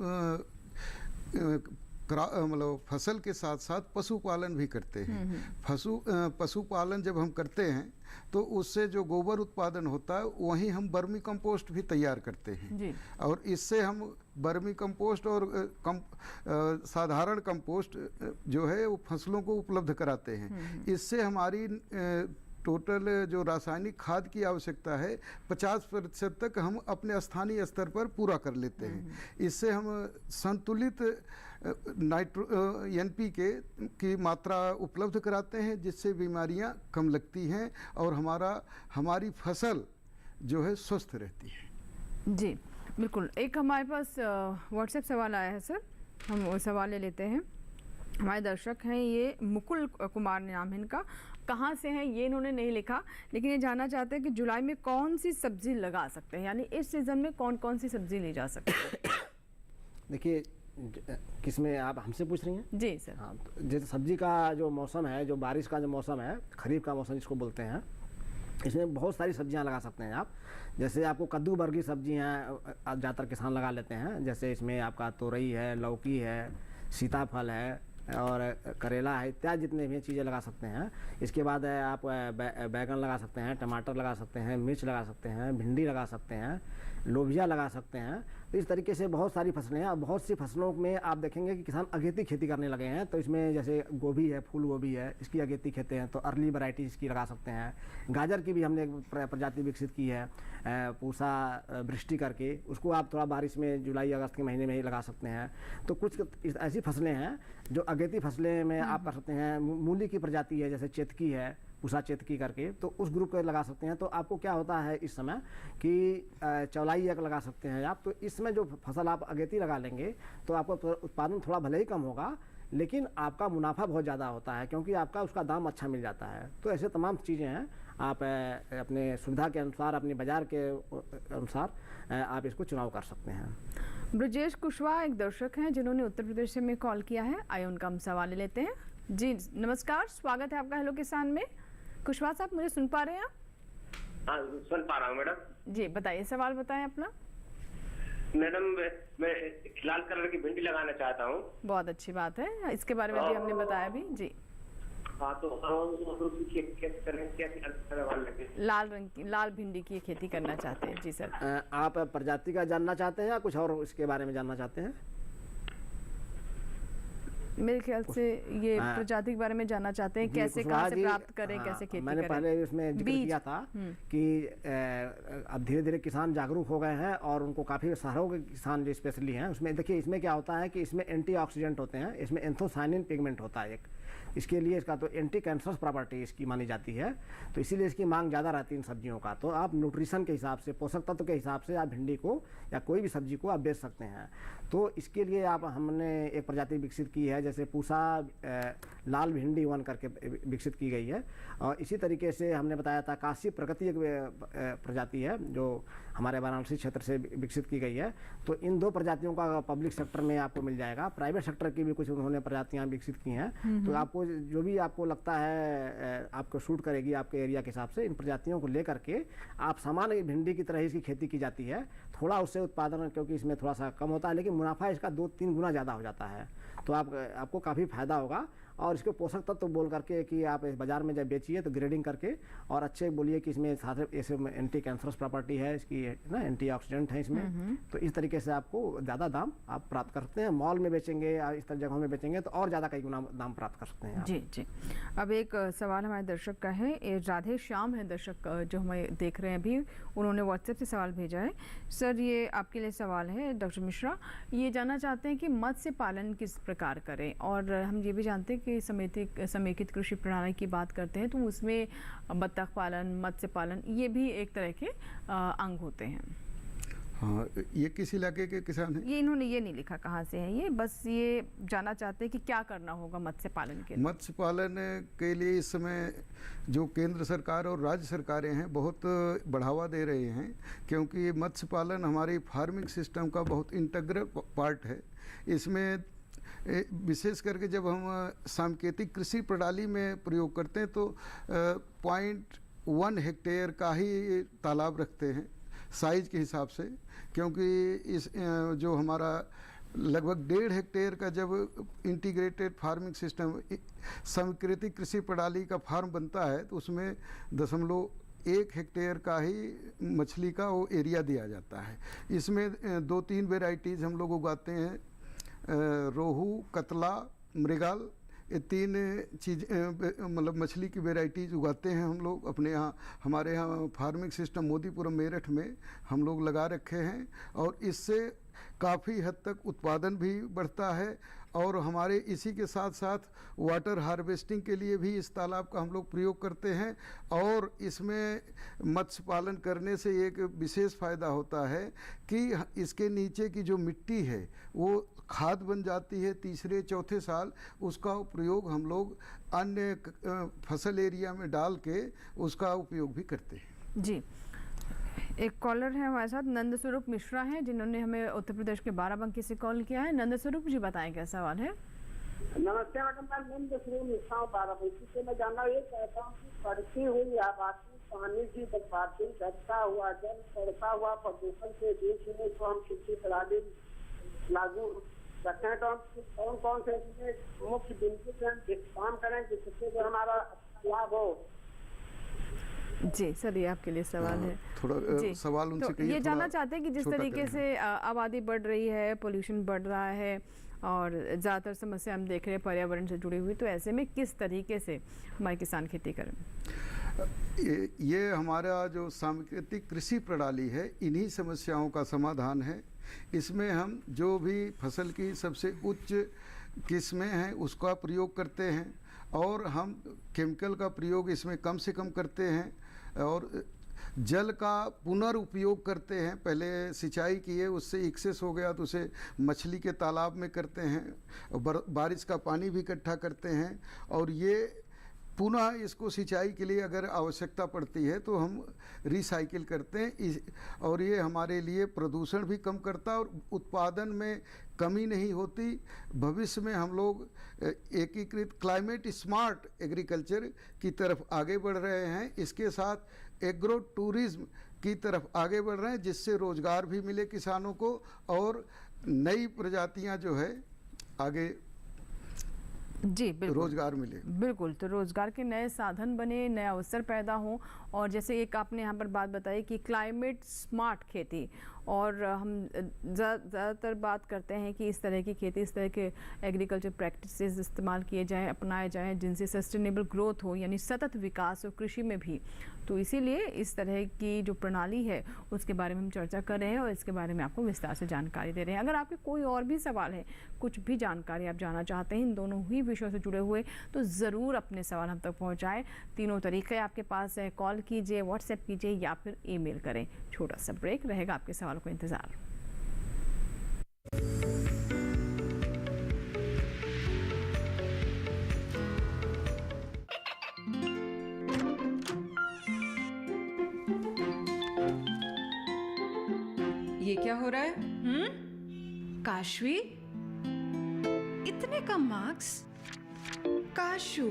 [SPEAKER 4] मतलब फसल के साथ साथ पशुपालन भी करते हैं। पशुपालन जब हम करते हैं तो उससे जो गोबर उत्पादन होता है वहीं हम वर्मी कंपोस्ट भी तैयार करते हैं जी। और इससे हम वर्मी कंपोस्ट और साधारण कंपोस्ट जो है वो फसलों को उपलब्ध कराते हैं। इससे हमारी टोटल जो रासायनिक खाद की आवश्यकता है 50% तक हम अपने स्थानीय स्तर पर पूरा कर लेते हैं। इससे हम संतुलित NPK की मात्रा उपलब्ध कराते हैं, जिससे बीमारियां कम लगती हैं और हमारी फसल जो है स्वस्थ रहती है।
[SPEAKER 1] जी बिल्कुल। एक हमारे पास व्हाट्सएप सवाल आया है सर, हम वो सवाल ले लेते हैं। हमारे दर्शक हैं, ये मुकुल कुमार नाम है इनका, कहाँ से हैं ये इन्होंने नहीं लिखा, लेकिन ये जानना चाहते हैं कि जुलाई में कौन सी सब्जी लगा सकते हैं, यानी इस सीज़न में कौन कौन सी सब्जी ली जा सकती है।
[SPEAKER 2] देखिए, किसमें आप हमसे पूछ रही हैं?
[SPEAKER 1] जी सर।
[SPEAKER 2] हाँ, तो जैसे सब्जी का जो मौसम है, जो बारिश का जो मौसम है, खरीफ का मौसम जिसको बोलते हैं, इसमें बहुत सारी सब्जियां लगा सकते हैं आप। जैसे आपको कद्दू वर्गीय सब्जियां ज़्यादातर किसान लगा लेते हैं। जैसे इसमें आपका तोरई है, लौकी है, सीताफल है, और करेला है इत्यादि जितने भी चीज़ें लगा सकते हैं। इसके बाद आप बैगन लगा सकते हैं, टमाटर लगा सकते हैं, मिर्च लगा सकते हैं, भिंडी लगा सकते हैं, लोबिया लगा सकते हैं। तो इस तरीके से बहुत सारी फसलें हैं और बहुत सी फसलों में आप देखेंगे कि किसान अगेती खेती करने लगे हैं। तो इसमें जैसे गोभी है, फूल गोभी है, इसकी अगेती खेती हैं तो अर्ली वैरायटी इसकी लगा सकते हैं। गाजर की भी हमने एक प्रजाति विकसित की है पूसा वृष्टि करके, उसको आप थोड़ा बारिश में जुलाई अगस्त के महीने में ही लगा सकते हैं। तो कुछ ऐसी फसलें हैं जो अगेती फसलें में आप कर सकते हैं। मूली की प्रजाति है जैसे चेतकी है, पूसा चेतकी करके, तो उस ग्रुप को लगा सकते हैं। तो आपको क्या होता है इस समय कि चौलाई एक लगा सकते हैं आप। तो इसमें जो फसल आप अगेती लगा लेंगे तो आपको उत्पादन थोड़ा भले ही कम होगा लेकिन आपका मुनाफा बहुत ज़्यादा होता है क्योंकि आपका उसका दाम अच्छा मिल जाता है। तो ऐसे तमाम चीज़ें हैं, आप अपने सुविधा के अनुसार, अपने बाज़ार के अनुसार आप इसको चुनाव कर सकते हैं।
[SPEAKER 1] ब्रजेश कुशवाहा एक दर्शक हैं जिन्होंने उत्तर प्रदेश से में कॉल किया है। आइए उनका हम सवाल लेते हैं। जी नमस्कार, स्वागत है आपका हेलो किसान में। कुशवाहा साहब मुझे सुन पा रहे हैं आप?
[SPEAKER 14] हाँ सुन पा रहा हूँ मैडम।
[SPEAKER 1] जी बताइए, सवाल बताएं अपना।
[SPEAKER 14] मैडम मैं लाल कलर की भिंडी लगाना चाहता हूँ।
[SPEAKER 1] बहुत अच्छी बात है, इसके बारे में भी हमने बताया भी। जी
[SPEAKER 14] हाँ, तो
[SPEAKER 1] लाल भिंडी की खेती करना चाहते हैं। जी सर,
[SPEAKER 2] आप प्रजाति का जानना चाहते हैं या कुछ और इसके बारे में जानना चाहते हैं?
[SPEAKER 1] मेरे ख्याल से ये प्रजाति के बारे में जानना चाहते हैं, कैसे कहाँ से प्राप्त करें, कैसे खेती
[SPEAKER 2] मैंने
[SPEAKER 1] करें।
[SPEAKER 2] पहले इसमें जिक्र किया था कि अब धीरे धीरे किसान जागरूक हो गए हैं और उनको काफ़ी शहरों के किसान जो स्पेशली हैं उसमें देखिए इसमें क्या होता है कि इसमें एंटीऑक्सीडेंट होते हैं, इसमें एंथोसायनिन पिगमेंट होता है एक, इसके लिए इसका तो एंटी कैंसरस प्रॉपर्टी इसकी मानी जाती है। तो इसीलिए इसकी मांग ज़्यादा रहती है इन सब्जियों का। तो आप न्यूट्रिशन के हिसाब से, पोषक तत्व के हिसाब से आप भिंडी को या कोई भी सब्जी को आप बेच सकते हैं। तो इसके लिए हमने एक प्रजाति विकसित की है जैसे पूसा लाल भिंडी 1 करके विकसित की गई है। और इसी तरीके से हमने बताया था काशी प्रगति एक प्रजाति है जो हमारे वाराणसी क्षेत्र से विकसित की गई है। तो इन 2 प्रजातियों का पब्लिक सेक्टर में आपको मिल जाएगा। प्राइवेट सेक्टर की भी कुछ उन्होंने प्रजातियाँ विकसित की हैं। तो आपको जो भी आपको लगता है आपको सूट करेगी आपके एरिया के हिसाब से, इन प्रजातियों को लेकर के आप सामान्य भिंडी की तरह इसकी खेती की जाती है। थोड़ा उससे उत्पादन क्योंकि इसमें थोड़ा सा कम होता है लेकिन मुनाफा इसका 2-3 गुना ज़्यादा हो जाता है। तो आपको काफ़ी फायदा होगा। और इसके पोषक तत्व तो बोल करके कि आप इस बाज़ार में जब बेचिए तो ग्रेडिंग करके और अच्छे बोलिए कि इसमें साथ ऐसे एंटी कैंसरस प्रॉपर्टी है इसकी ना, एंटीऑक्सीडेंट है इसमें। तो इस तरीके से आपको ज़्यादा दाम आप प्राप्त कर सकते हैं। मॉल में बेचेंगे या इस तरह जगहों में बेचेंगे तो और ज़्यादा कई गुना दाम प्राप्त कर सकते हैं।
[SPEAKER 1] जी जी। अब एक सवाल हमारे दर्शक का है, राधे श्याम है दर्शक जो हमें देख रहे हैं अभी, उन्होंने व्हाट्सएप से सवाल भेजा है। सर ये आपके लिए सवाल है डॉक्टर मिश्रा, ये जानना चाहते हैं कि मत्स्य पालन किस प्रकार करें। और हम ये भी जानते हैं कि समेकित कृषि प्रणाली की बात करते हैं तो उसमें बत्तख पालन, मत्स्य पालन ये भी एक तरह के अंग होते हैं।
[SPEAKER 4] हाँ, ये किस इलाके के किसान हैं?
[SPEAKER 1] ये इन्होंने ये नहीं लिखा कहाँ से है ये, बस ये जानना चाहते हैं कि क्या करना होगा मत्स्य पालन के लिए।
[SPEAKER 4] मत्स्य पालन के लिए इस समय जो केंद्र सरकार और राज्य सरकारें हैं बहुत बढ़ावा दे रहे हैं क्योंकि मत्स्य पालन हमारी फार्मिंग सिस्टम का बहुत इंटीग्रल पार्ट है। इसमें विशेष करके जब हम सांकेतिक कृषि प्रणाली में प्रयोग करते हैं तो 0.1 हेक्टेयर का ही तालाब रखते हैं साइज के हिसाब से, क्योंकि इस जो हमारा लगभग 1.5 हेक्टेयर का जब इंटीग्रेटेड फार्मिंग सिस्टम सांकेतिक कृषि प्रणाली का फार्म बनता है तो उसमें 0.1 हेक्टेयर का ही मछली का वो एरिया दिया जाता है। इसमें 2-3 वेराइटीज़ हम लोग उगाते हैं, रोहू, कतला, मृगल, ये 3 चीज़ मतलब मछली की वेराइटीज़ उगाते हैं हम लोग अपने यहाँ। हमारे यहाँ फार्मिंग सिस्टम मोदीपुरम मेरठ में हम लोग लगा रखे हैं और इससे काफ़ी हद तक उत्पादन भी बढ़ता है। और हमारे इसी के साथ साथ वाटर हार्वेस्टिंग के लिए भी इस तालाब का हम लोग प्रयोग करते हैं। और इसमें मत्स्य पालन करने से एक विशेष फ़ायदा होता है कि इसके नीचे की जो मिट्टी है वो खाद बन जाती है। 3-4 साल उसका प्रयोग हम लोग अन्य फसल एरिया में डाल के उसका उपयोग भी करते हैं।
[SPEAKER 1] जी, एक कॉलर है हमारे साथ, नंद स्वरूप मिश्रा हैं जिन्होंने हमें उत्तर प्रदेश के बाराबंकी से कॉल किया है। नंद स्वरूप जी बताएं क्या सवाल है।
[SPEAKER 15] नमस्ते मैडम, मैं नंद स्वरूप मिश्रा हूँ बाराबंकी से। मैं जानना ये चाहता हूँ कि बढ़ती हुई आबादी, पानी की बर्बादी, घटता हुआ जल, बढ़ता हुआ प्रदूषण के बीच में तो हम कृषि प्रणाली लागू रखें तो हम कौन कौन से मुख्य बिंदु से हम काम करें जिससे जो हमारा लाभ हो।
[SPEAKER 1] जी सर, ये आपके लिए सवाल है।
[SPEAKER 4] थोड़ा सवाल उनसे
[SPEAKER 1] तो ये जानना चाहते हैं कि जिस तरीके से आबादी बढ़ रही है, पोल्यूशन बढ़ रहा है और ज़्यादातर समस्या हम देख रहे हैं पर्यावरण से जुड़ी हुई, तो ऐसे में किस तरीके से हमारे किसान खेती करें?
[SPEAKER 4] ये हमारा जो सांकेतिक कृषि प्रणाली है, इन्हीं समस्याओं का समाधान है। इसमें हम जो भी फसल की सबसे उच्च किस्में हैं उसका प्रयोग करते हैं और हम केमिकल का प्रयोग इसमें कम से कम करते हैं और जल का पुनर्उपयोग करते हैं। पहले सिंचाई किए, उससे एक्सेस हो गया तो उसे मछली के तालाब में करते हैं, बारिश का पानी भी इकट्ठा करते हैं और ये पुनः इसको सिंचाई के लिए अगर आवश्यकता पड़ती है तो हम रिसाइकिल करते हैं और ये हमारे लिए प्रदूषण भी कम करता है और उत्पादन में कमी नहीं होती। भविष्य में हम लोग एकीकृत क्लाइमेट स्मार्ट एग्रीकल्चर की तरफ आगे बढ़ रहे हैं। इसके साथ एग्रो टूरिज्म की तरफ आगे बढ़ रहे हैं जिससे रोज़गार भी मिले किसानों को और नई प्रजातियां जो है आगे
[SPEAKER 1] जी बिल्कुल
[SPEAKER 4] रोजगार मिले।
[SPEAKER 1] बिल्कुल, तो रोजगार के नए साधन बने, नए अवसर पैदा हों। और जैसे एक आपने यहाँ पर बात बताई कि क्लाइमेट स्मार्ट खेती, और हम ज़्यादातर बात करते हैं कि इस तरह की खेती, इस तरह के एग्रीकल्चर प्रैक्टिसेस इस्तेमाल किए जाएं, अपनाए जाएं जिनसे सस्टेनेबल ग्रोथ हो, यानी सतत विकास हो कृषि में भी। तो इसीलिए इस तरह की जो प्रणाली है उसके बारे में हम चर्चा कर रहे हैं और इसके बारे में आपको विस्तार से जानकारी दे रहे हैं। अगर आपके कोई और भी सवाल है, कुछ भी जानकारी आप जानना चाहते हैं इन दोनों ही विषयों से जुड़े हुए, तो ज़रूर अपने सवाल हम तक पहुँचाएँ। तीनों तरीके आपके पास है, कॉल कीजिए, व्हाट्सएप कीजिए या फिर ईमेल करें। छोटा सा ब्रेक रहेगा, आपके सवालों का इंतज़ार।
[SPEAKER 16] ये क्या हो रहा है? काशवी, इतने कम मार्क्स? काशू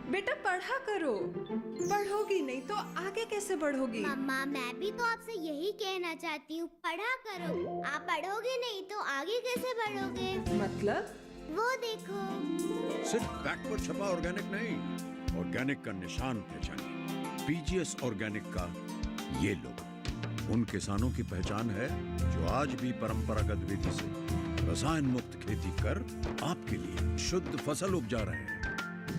[SPEAKER 16] बेटा पढ़ा करो, पढ़ोगी नहीं तो आगे कैसे बढ़ोगी?
[SPEAKER 17] मम्मा मैं भी तो आपसे यही कहना चाहती हूँ, पढ़ा करो। आप पढ़ोगे नहीं तो आगे कैसे बढ़ोगे?
[SPEAKER 16] मतलब?
[SPEAKER 17] वो देखो,
[SPEAKER 18] सिर्फ बैक पर छपा ऑर्गेनिक नहीं, ऑर्गेनिक का निशान पहचानिए। पीजीएस ऑर्गेनिक का ये लोगो उन किसानों की पहचान है जो आज भी परंपरागत विधि से रसायन मुक्त खेती कर आपके लिए शुद्ध फसल उपजा रहे हैं।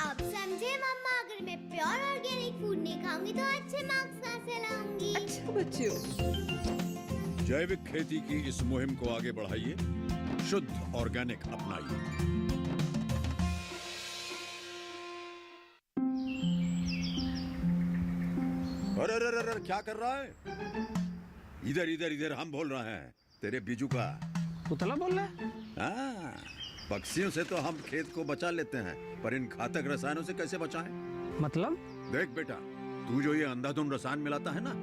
[SPEAKER 17] अब समझे मम्मा, अगर मैं प्योर ऑर्गेनिक फूड नहीं खाऊंगी तो अच्छे मार्क्स कहाँ से लाऊंगी?
[SPEAKER 16] अच्छा बच्चों,
[SPEAKER 18] जैविक खेती की इस मुहिम को आगे बढ़ाइए, शुद्ध ऑर्गेनिक अपनाइए। अरे अरे अरे क्या कर रहा है? इधर इधर इधर, हम बोल रहे हैं तेरे बीजू का।
[SPEAKER 19] पुतला बोल रहा है?
[SPEAKER 18] हाँ, पक्षियों से तो हम खेत को बचा लेते हैं, पर इन घातक रसायनों से कैसे बचाएं?
[SPEAKER 19] मतलब?
[SPEAKER 18] देख बेटा, तू जो ये अंधाधुंध रसायन मिलाता है ना,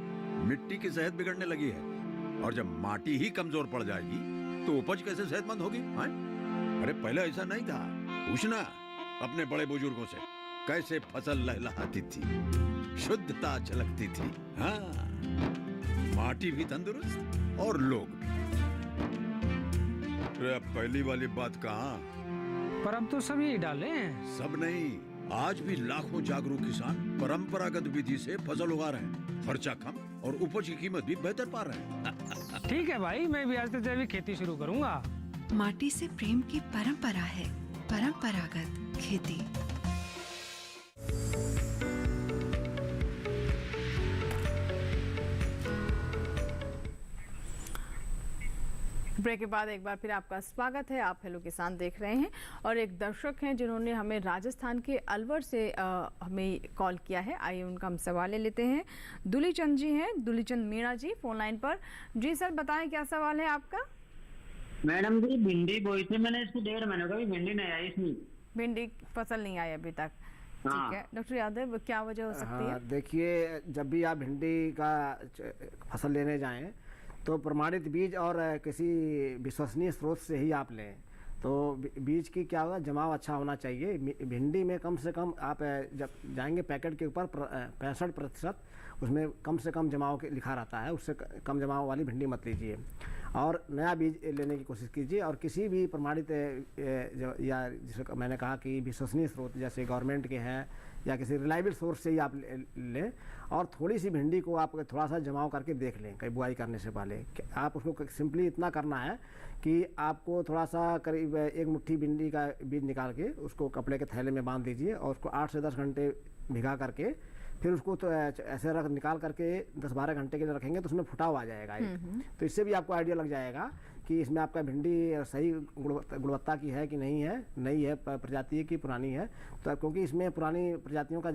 [SPEAKER 18] मिट्टी की सेहत बिगड़ने लगी है और जब माटी ही कमजोर पड़ जाएगी तो उपज कैसे सेहतमंद होगी? हाँ? अरे पहले ऐसा नहीं था, पूछना अपने बड़े बुजुर्गों से, कैसे फसल लहलहाती थी, शुद्धता झलकती थी। हाँ, माटी भी तंदुरुस्त और लोग भी। अब पहली वाली बात कहाँ?
[SPEAKER 19] पर अब तो सब यही डाले हैं।
[SPEAKER 18] सब नहीं, आज भी लाखों जागरूक किसान परंपरागत विधि से फसल उगा रहे हैं। खर्चा कम और उपज की कीमत भी बेहतर पा रहे हैं।
[SPEAKER 19] ठीक है भाई, मैं भी आज से जैविक खेती शुरू करूंगा।
[SPEAKER 16] माटी से प्रेम की परंपरा है परंपरागत खेती।
[SPEAKER 1] ब्रेक के बाद एक बार फिर आपका स्वागत है। आप हेलो किसान देख रहे हैं और एक दर्शक हैं जिन्होंने हमें राजस्थान के अलवर से हमें कॉल किया है। आइए उनका हम सवाल ले लेते हैं। दुलीचंद जी हैं, दुलीचंद मीणा जी फोन लाइन पर। जी सर बताएं क्या सवाल है आपका?
[SPEAKER 12] मैडम जी भिंडी बोई थी मैंने, इसको 1.5 महीने का भी भिंडी नहीं आई इसमें।
[SPEAKER 1] भिंडी फसल नहीं आई अभी तक? ठीक है डॉक्टर यादव, क्या वजह हो सकती है?
[SPEAKER 2] देखिए, जब भी आप भिंडी का फसल लेने जाएं तो प्रमाणित बीज और किसी विश्वसनीय स्रोत से ही आप लें। तो बीज की क्या होगा, जमाव अच्छा होना चाहिए। भिंडी में कम से कम आप जब जाएंगे पैकेट के ऊपर 65% उसमें कम से कम जमाव के लिखा रहता है, उससे कम जमाव वाली भिंडी मत लीजिए और नया बीज लेने की कोशिश कीजिए। और किसी भी प्रमाणित या जिसे मैंने कहा कि विश्वसनीय स्रोत जैसे गवर्नमेंट के हैं या किसी रिलायबल सोर्स से ही आप लें और थोड़ी सी भिंडी को आप थोड़ा सा जमाव करके देख लें कहीं बुआई करने से पहले। आप उसको सिंपली इतना करना है कि आपको थोड़ा सा करीब 1 मुट्ठी भिंडी का बीज निकाल के उसको कपड़े के थैले में बांध दीजिए और उसको 8 से 10 घंटे भिगा करके फिर उसको तो ऐसे निकाल करके 10-12 घंटे के लिए रखेंगे तो उसमें फुटाव आ जाएगा। तो इससे भी आपको आइडिया लग जाएगा कि इसमें आपका भिंडी सही गुणवत्ता की है कि नहीं है, नई है प्रजाति की पुरानी है। तो क्योंकि इसमें पुरानी प्रजातियों का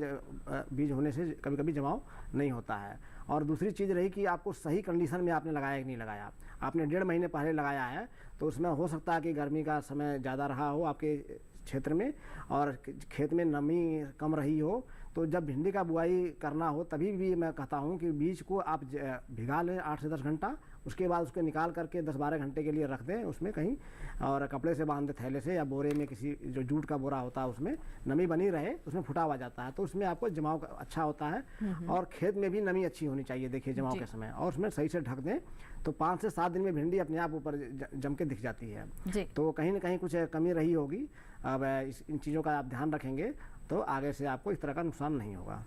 [SPEAKER 2] बीज होने से कभी कभी जमाव नहीं होता है। और दूसरी चीज़ रही कि आपको सही कंडीशन में आपने लगाया कि नहीं लगाया। आपने 1.5 महीने पहले लगाया है तो उसमें हो सकता है कि गर्मी का समय ज़्यादा रहा हो आपके क्षेत्र में और खेत में नमी कम रही हो। तो जब भिंडी का बुआई करना हो तभी भी मैं कहता हूँ कि बीज को आप भिगा लें 8 से 10 घंटा, उसके बाद उसको निकाल करके 10-12 घंटे के लिए रख दें उसमें कहीं और कपड़े से बांध दें थैले से या बोरे में, किसी जो जूट का बोरा होता है उसमें नमी बनी रहे, उसमें फुटाव आ जाता है तो उसमें आपको जमाव अच्छा होता है। और खेत में भी नमी अच्छी होनी चाहिए देखिए जमाव के समय, और उसमें सही से ढक दें तो 5 से 7 दिन में भिंडी अपने आप ऊपर जम के दिख जाती है। तो कहीं ना कहीं कुछ कमी रही होगी। अब इन चीज़ों का आप ध्यान रखेंगे तो आगे से आपको इस तरह का नुकसान नहीं होगा।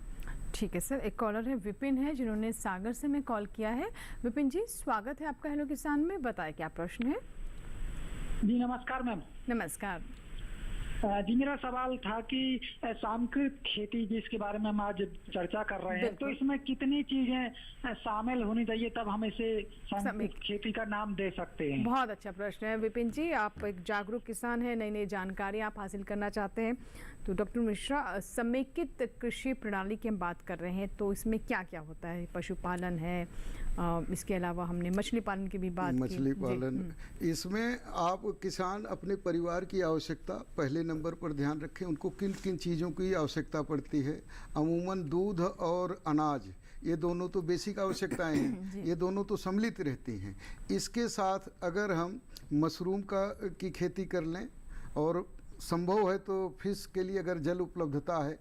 [SPEAKER 1] ठीक है सर, एक कॉलर है विपिन है जिन्होंने सागर से हमें कॉल किया है। विपिन जी स्वागत है आपका हेलो किसान में, बताएं क्या प्रश्न है।
[SPEAKER 20] जी नमस्कार मैम।
[SPEAKER 1] नमस्कार
[SPEAKER 20] जी, मेरा सवाल था कि सामकृत खेती जिसके बारे में हम आज चर्चा कर रहे हैं तो इसमें कितनी चीजें शामिल होनी चाहिए तब हम इसे सामकृत खेती का नाम दे सकते हैं।
[SPEAKER 1] बहुत अच्छा प्रश्न है विपिन जी, आप एक जागरूक किसान हैं, नई नई जानकारी आप हासिल करना चाहते हैं। तो डॉक्टर मिश्रा, समेकित कृषि प्रणाली की हम बात कर रहे हैं तो इसमें क्या क्या होता है? पशुपालन है, इसके अलावा हमने मछली पालन की भी बात की।
[SPEAKER 4] मछली पालन, इसमें आप किसान अपने परिवार की आवश्यकता पहले नंबर पर ध्यान रखें। उनको किन किन चीज़ों की आवश्यकता पड़ती है। अमूमन दूध और अनाज ये दोनों तो बेसिक आवश्यकताएं हैं, ये दोनों तो सम्मिलित रहती हैं। इसके साथ अगर हम मशरूम की खेती कर लें और संभव है तो फिश के लिए अगर जल उपलब्धता है,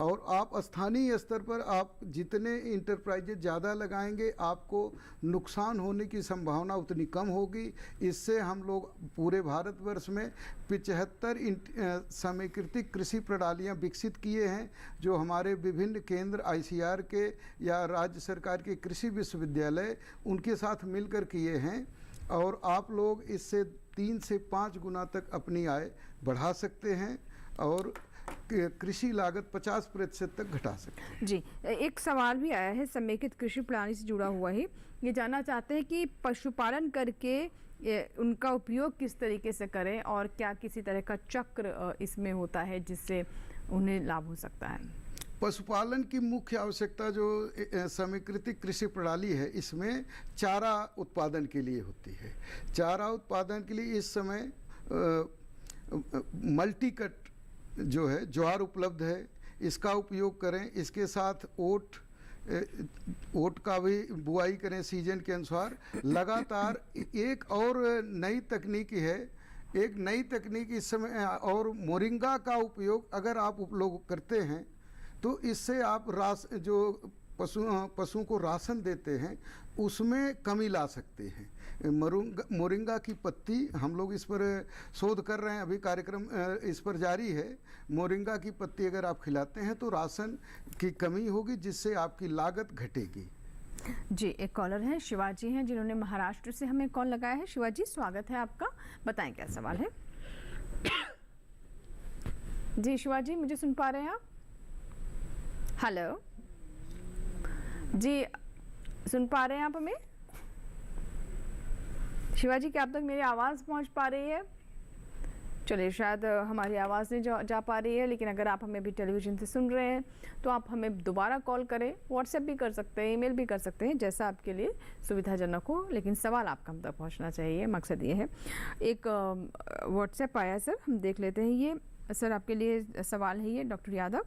[SPEAKER 4] और आप स्थानीय स्तर पर आप जितने इंटरप्राइजेज ज़्यादा लगाएंगे आपको नुकसान होने की संभावना उतनी कम होगी। इससे हम लोग पूरे भारतवर्ष में 75 समेकित कृषि प्रणालियाँ विकसित किए हैं जो हमारे विभिन्न केंद्र ICR के या राज्य सरकार के कृषि विश्वविद्यालय उनके साथ मिलकर किए हैं। और आप लोग इससे 3 से 5 गुना तक अपनी आय बढ़ा सकते हैं और कृषि लागत 50% तक घटा सकते हैं।
[SPEAKER 1] जी, एक सवाल भी आया है समेकित कृषि प्रणाली से जुड़ा हुआ ही, ये जानना चाहते हैं कि पशुपालन करके उनका उपयोग किस तरीके से करें और क्या किसी तरह का चक्र इसमें होता है जिससे उन्हें लाभ हो सकता है?
[SPEAKER 4] पशुपालन की मुख्य आवश्यकता जो समेकित कृषि प्रणाली है इसमें चारा उत्पादन के लिए होती है। चारा उत्पादन के लिए इस समय मल्टी कट जो है ज्वार उपलब्ध है, इसका उपयोग करें। इसके साथ ओट का भी बुआई करें सीजन के अनुसार। लगातार एक और नई तकनीक है, एक नई तकनीक इस समय और मोरिंगा का उपयोग अगर आप लोग करते हैं तो इससे आप जो पशुओं को राशन देते हैं उसमें कमी ला सकते हैं। मोरिंगा की पत्ती हम लोग इस पर शोध कर रहे हैं, अभी कार्यक्रम इस पर जारी है। मोरिंगा की पत्ती अगर आप खिलाते हैं तो राशन की कमी होगी जिससे आपकी लागत घटेगी।
[SPEAKER 1] जी, एक कॉलर है शिवाजी हैं जिन्होंने महाराष्ट्र से हमें कॉल लगाया है। शिवाजी स्वागत है आपका, बताएं क्या सवाल है। जी शिवाजी, मुझे सुन पा रहे हैं आप? हेलो जी, सुन पा रहे हैं आप हमें? शिवाजी, क्या आप तक मेरी आवाज़ पहुंच पा रही है? चलिए, शायद हमारी आवाज़ नहीं जा पा रही है, लेकिन अगर आप हमें भी टेलीविज़न से सुन रहे हैं तो आप हमें दोबारा कॉल करें, व्हाट्सएप भी कर सकते हैं, ईमेल भी कर सकते हैं, जैसा आपके लिए सुविधाजनक हो, लेकिन सवाल आपका हम तक पहुंचना चाहिए, मकसद ये है। एक व्हाट्सएप आया सर, हम देख लेते हैं। ये सर आपके लिए सवाल है, ये डॉक्टर यादव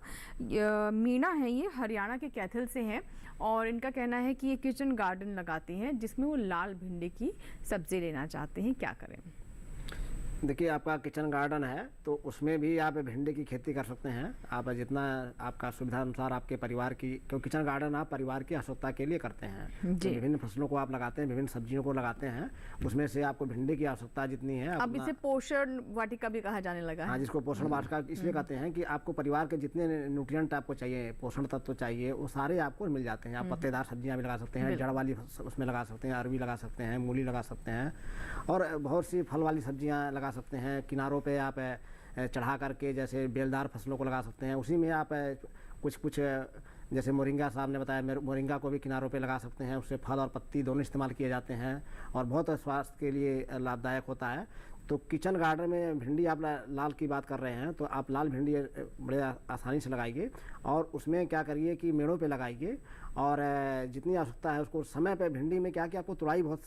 [SPEAKER 1] मीना है, ये हरियाणा के कैथल से हैं और इनका कहना है कि ये किचन गार्डन लगाती हैं जिसमें वो लाल भिंडी की सब्जी लेना चाहते हैं, क्या करें?
[SPEAKER 2] देखिए आपका किचन गार्डन है तो उसमें भी आप भिंडी की खेती कर सकते हैं। आप जितना आपका सुविधा अनुसार आपके परिवार की, क्योंकि किचन गार्डन आप परिवार की आवश्यकता के लिए करते हैं, तो विभिन्न फसलों को आप लगाते हैं, विभिन्न सब्जियों को लगाते हैं, उसमें से आपको भिंडी की आवश्यकता जितनी है।
[SPEAKER 1] अब इसे पोषण वाटिका भी कहा जाने लगा है।
[SPEAKER 2] हाँ, जिसको पोषण वाटिका इसलिए कहते हैं कि आपको परिवार के जितने न्यूट्रिएंट आपको चाहिए, पोषण तत्व चाहिए, वो सारे आपको मिल जाते हैं। आप पत्तेदार सब्जियां भी लगा सकते हैं, जड़ वाली उसमें लगा सकते हैं, अरवी लगा सकते हैं, मूली लगा सकते हैं, और बहुत सी फल वाली सब्जियां लगा सकते हैं। किनारों पे आप चढ़ा करके जैसे बेलदार फसलों को लगा सकते हैं। उसी में आप कुछ जैसे मोरिंगा साहब ने बताया, मोरिंगा को भी किनारों पे लगा सकते हैं। उससे फल और पत्ती दोनों इस्तेमाल किए जाते हैं और बहुत स्वास्थ्य के लिए लाभदायक होता है। तो किचन गार्डन में भिंडी आप लाल की बात कर रहे हैं तो आप लाल भिंडी बड़े आसानी से लगाइए और उसमें क्या करिए कि मेड़ों पे लगाइए और जितनी आवश्यकता है उसको समय पे। भिंडी में क्या कि आपको तुड़ाई बहुत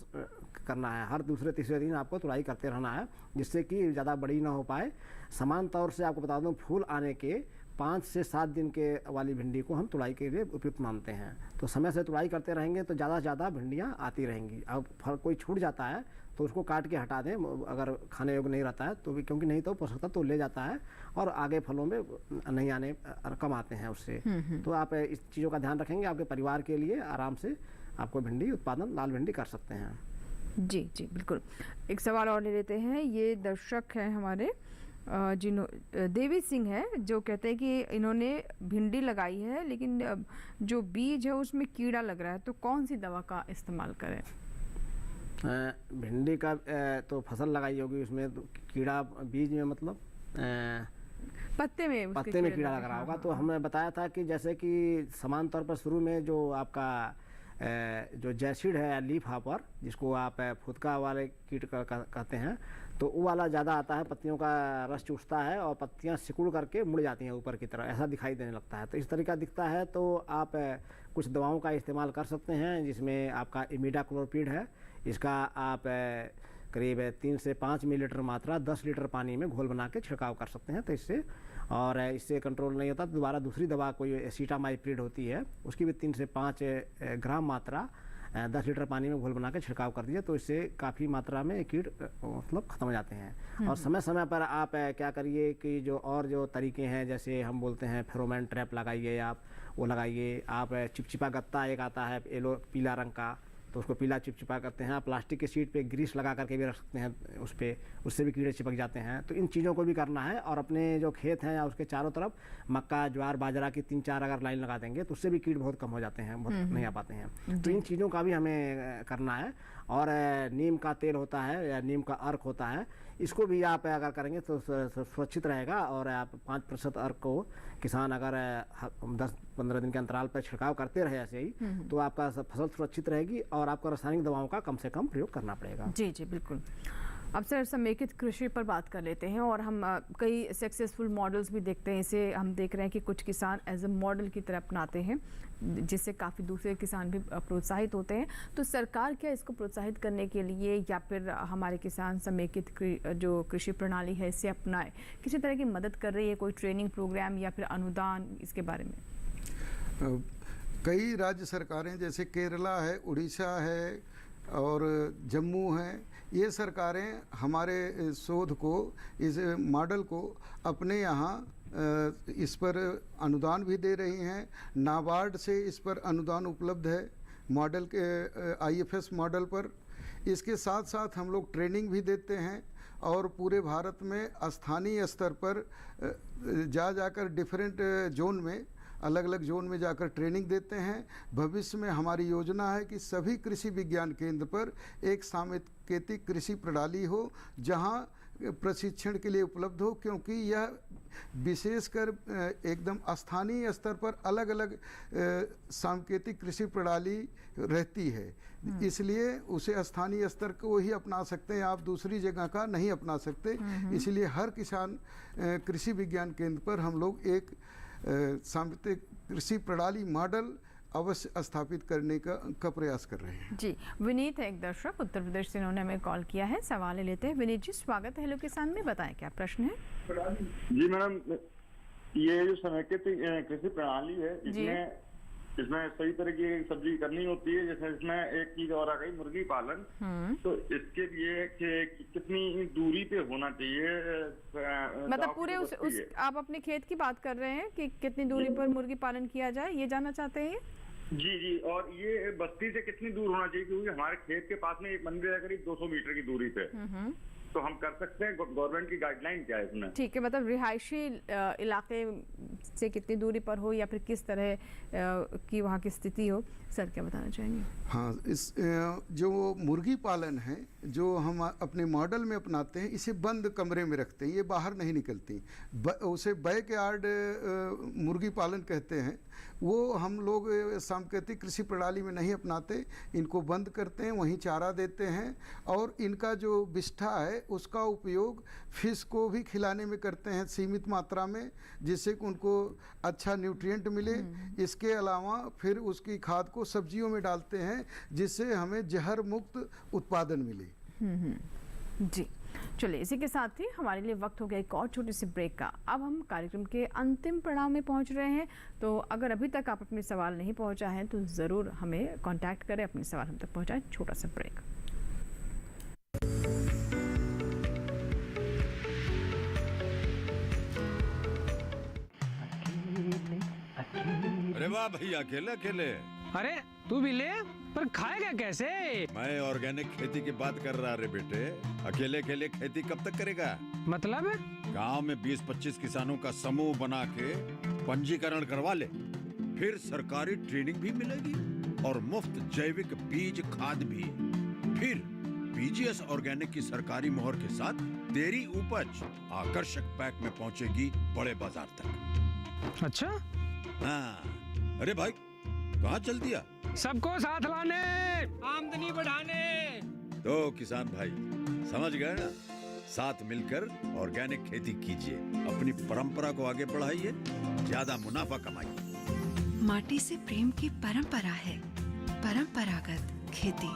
[SPEAKER 2] करना है, हर दूसरे तीसरे दिन आपको तुड़ाई करते रहना है, जिससे कि ज़्यादा बड़ी ना हो पाए। समान तौर से आपको बता दूं, फूल आने के 5 से 7 दिन के वाली भिंडी को हम तुड़ाई के लिए उपयुक्त मानते हैं। तो समय से तुड़ाई करते रहेंगे तो ज़्यादा से ज़्यादा भिंडियाँ आती रहेंगी। अब फल कोई छूट जाता है तो उसको काट के हटा दें, अगर खाने योग्य नहीं रहता है तो भी, क्योंकि नहीं तो पोषक तत्व तो ले जाता है और आगे फलों में नहीं आने कम आते हैं उससे। तो आप इस चीज़ों का ध्यान रखेंगे, आपके परिवार के लिए आराम से आपको भिंडी उत्पादन, लाल भिंडी कर सकते हैं।
[SPEAKER 1] जी जी बिल्कुल। एक सवाल और ले लेते हैं। ये दर्शक हैं हमारे देवी सिंह है, जो कहते हैं कि इन्होंने भिंडी लगाई है लेकिन जो बीज है उसमें कीड़ा लग रहा है, तो कौन सी दवा का इस्तेमाल करें?
[SPEAKER 2] भिंडी का तो फसल लगाई होगी, उसमें तो कीड़ा बीज में मतलब
[SPEAKER 1] पत्ते में
[SPEAKER 2] कीड़ा लग रहा होगा। तो हमने बताया था कि जैसे कि समान तौर पर शुरू में जो आपका जो जैसिड है या लीफ हॉपर, जिसको आप फुदका वाले कीट कहते हैं, तो वो वाला ज़्यादा आता है, पत्तियों का रस चूसता है और पत्तियां सिकुड़ करके मुड़ जाती हैं ऊपर की तरफ, ऐसा दिखाई देने लगता है। तो इस तरीका दिखता है तो आप कुछ दवाओं का इस्तेमाल कर सकते हैं, जिसमें आपका इमिडाक्लोपीड है। इसका आप करीब 3 से 5 मिलीलीटर मात्रा 10 लीटर पानी में घोल बना के छिड़काव कर सकते हैं। तो इससे, और इससे कंट्रोल नहीं होता तो दोबारा दूसरी दवा कोई एसिटामाइप्रिड होती है, उसकी भी 3 से 5 ग्राम मात्रा 10 लीटर पानी में घोल बना के छिड़काव कर दीजिए। तो इससे काफ़ी मात्रा में कीट मतलब ख़त्म हो जाते हैं। और समय समय पर आप क्या करिए कि जो तरीके हैं, जैसे हम बोलते हैं फेरोमोन ट्रैप लगाइए, आप वो लगाइए। आप चिपचिपा गत्ता एक आता है येलो पीला रंग का, तो उसको पीला चिपचिपा करते हैं। आप प्लास्टिक की शीट पे ग्रीस लगा करके भी रख सकते हैं उस पर, उससे भी कीड़े चिपक जाते हैं। तो इन चीज़ों को भी करना है। और अपने जो खेत हैं या उसके चारों तरफ मक्का, ज्वार, बाजरा की 3-4 अगर लाइन लगा देंगे तो उससे भी कीट बहुत कम हो जाते हैं, बहुत नहीं आ पाते हैं। तो इन चीज़ों का भी हमें करना है। और नीम का तेल होता है या नीम का अर्क होता है, इसको भी आप अगर करेंगे तो सुरक्षित रहेगा। और आप 5% अर्क को किसान अगर 10-15 दिन के अंतराल पर छिड़काव करते रहे ऐसे ही, तो आपका फसल सुरक्षित रहेगी और आपको रासायनिक दवाओं का कम से कम प्रयोग करना पड़ेगा।
[SPEAKER 1] जी जी बिल्कुल। अब सर समेकित कृषि पर बात कर लेते हैं, और हम कई सक्सेसफुल मॉडल्स भी देखते हैं। इसे हम देख रहे हैं कि कुछ किसान एज ए मॉडल की तरह अपनाते हैं, जिससे काफ़ी दूसरे किसान भी प्रोत्साहित होते हैं। तो सरकार क्या इसको प्रोत्साहित करने के लिए या फिर हमारे किसान समेकित जो कृषि प्रणाली है इसे अपनाए, किसी तरह की मदद कर रही है? कोई ट्रेनिंग प्रोग्राम या फिर अनुदान, इसके बारे में?
[SPEAKER 4] कई राज्य सरकारें जैसे केरला है, उड़ीसा है और जम्मू है, ये सरकारें हमारे शोध को, इस मॉडल को अपने यहाँ इस पर अनुदान भी दे रही हैं। नाबार्ड से इस पर अनुदान उपलब्ध है मॉडल के IFS मॉडल पर। इसके साथ साथ हम लोग ट्रेनिंग भी देते हैं और पूरे भारत में स्थानीय स्तर पर जाकर डिफरेंट जोन में, अलग अलग जोन में जाकर ट्रेनिंग देते हैं। भविष्य में हमारी योजना है कि सभी कृषि विज्ञान केंद्र पर एक साकेतिक कृषि प्रणाली हो, जहां प्रशिक्षण के लिए उपलब्ध हो, क्योंकि यह विशेषकर एकदम स्थानीय स्तर पर अलग अलग सांकेतिक कृषि प्रणाली रहती है, इसलिए उसे स्थानीय स्तर को ही अपना सकते हैं, आप दूसरी जगह का नहीं अपना सकते। इसलिए हर किसान कृषि विज्ञान केंद्र पर हम लोग एक सांकेतिक कृषि प्रणाली मॉडल अवश्य स्थापित करने का प्रयास कर रहे हैं।
[SPEAKER 1] जी, विनीत है एक दर्शक उत्तर प्रदेश से, इन्होंने हमें कॉल किया है, सवाल लेते हैं। विनीत जी, स्वागत है हेलो किसान में, बताएं क्या प्रश्न है?
[SPEAKER 21] जी मैडम, ये जो समेकित कृषि प्रणाली है, इसमें इसमें सही तरीके की सब्जी करनी होती है। जैसे इसमें एक चीज और आ गई, मुर्गी पालन। तो इसके लिए कितनी दूरी पे होना चाहिए?
[SPEAKER 1] मतलब पूरे उस आप अपने खेत की बात कर रहे हैं कि कितनी दूरी पर मुर्गी पालन किया जाए, ये जानना चाहते हैं?
[SPEAKER 21] जी जी, और ये बस्ती से कितनी दूर होना चाहिए? क्योंकि हमारे खेत के पास में एक मंदिर है करीब 200 मीटर की दूरी पे, तो हम कर सकते हैं? गवर्नमेंट की गाइडलाइन क्या है इसमें? ठीक
[SPEAKER 1] है, मतलब रिहायशी इलाके से कितनी दूरी पर हो या फिर किस तरह की वहाँ की स्थिति हो, सर क्या बताना चाहेंगे?
[SPEAKER 4] हाँ, इस जो मुर्गी पालन है जो हम अपने मॉडल में अपनाते हैं, इसे बंद कमरे में रखते हैं, ये बाहर नहीं निकलती। उसे बैकयार्ड मुर्गी पालन कहते हैं। वो हम लोग सांकेतिक कृषि प्रणाली में नहीं अपनाते, इनको बंद करते हैं, वहीं चारा देते हैं और इनका जो विष्ठा है उसका उपयोग फिश को भी खिलाने में करते हैं सीमित मात्रा में, जिससे कि उनको अच्छा न्यूट्रिएंट मिले। इसके अलावा फिर उसकी खाद को सब्जियों में डालते हैं, जिससे हमें जहर मुक्त उत्पादन मिले।
[SPEAKER 1] जी चलिए, इसी के साथ ही हमारे लिए वक्त हो गया एक और छोटी सी ब्रेक का। अब हम कार्यक्रम के अंतिम पड़ाव में पहुंच रहे हैं, तो अगर अभी तक आप अपने सवाल नहीं पहुंचा है तो ज़रूर हमें कांटेक्ट करें, अपने सवाल हम तक पहुंचाएं। छोटा सा ब्रेक।
[SPEAKER 18] अरे वाह भैया, अकेले अकेले?
[SPEAKER 19] अरे तू भी ले, पर खाएगा कैसे?
[SPEAKER 18] मैं ऑर्गेनिक खेती की बात कर रहा रे बेटे। अकेले अकेले खेती कब तक करेगा?
[SPEAKER 19] मतलब
[SPEAKER 18] गांव में 20-25 किसानों का समूह बना के पंजीकरण करवा ले, फिर सरकारी ट्रेनिंग भी मिलेगी और मुफ्त जैविक बीज खाद भी। फिर पीजीएस ऑर्गेनिक की सरकारी मोहर के साथ तेरी उपज आकर्षक पैक में पहुंचेगी बड़े बाजार तक।
[SPEAKER 19] अच्छा?
[SPEAKER 18] हाँ। अरे भाई कहाँ चल दिया?
[SPEAKER 19] सबको साथ लाने, आमदनी बढ़ाने।
[SPEAKER 18] तो किसान भाई समझ गए ना? साथ मिलकर ऑर्गेनिक खेती कीजिए, अपनी परंपरा को आगे बढ़ाइए, ज्यादा मुनाफा कमाइए।
[SPEAKER 16] माटी से प्रेम की परंपरा है परंपरागत खेती।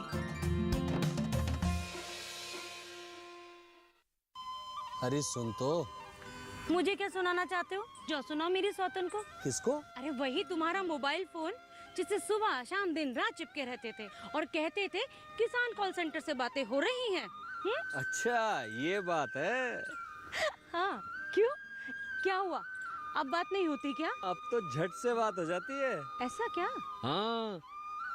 [SPEAKER 6] अरे सुन तो।
[SPEAKER 22] मुझे क्या सुनाना चाहते हो? जो सुनाओ मेरी सौतन को।
[SPEAKER 6] किसको?
[SPEAKER 22] अरे वही तुम्हारा मोबाइल फोन जिससे सुबह शाम दिन रात चिपके रहते थे और कहते थे किसान कॉल सेंटर से बातें हो रही हैं।
[SPEAKER 6] अच्छा ये बात है।
[SPEAKER 22] हाँ क्यों, क्या हुआ? अब बात नहीं होती क्या?
[SPEAKER 6] अब तो झट से बात हो जाती है।
[SPEAKER 22] ऐसा क्या?
[SPEAKER 6] हाँ,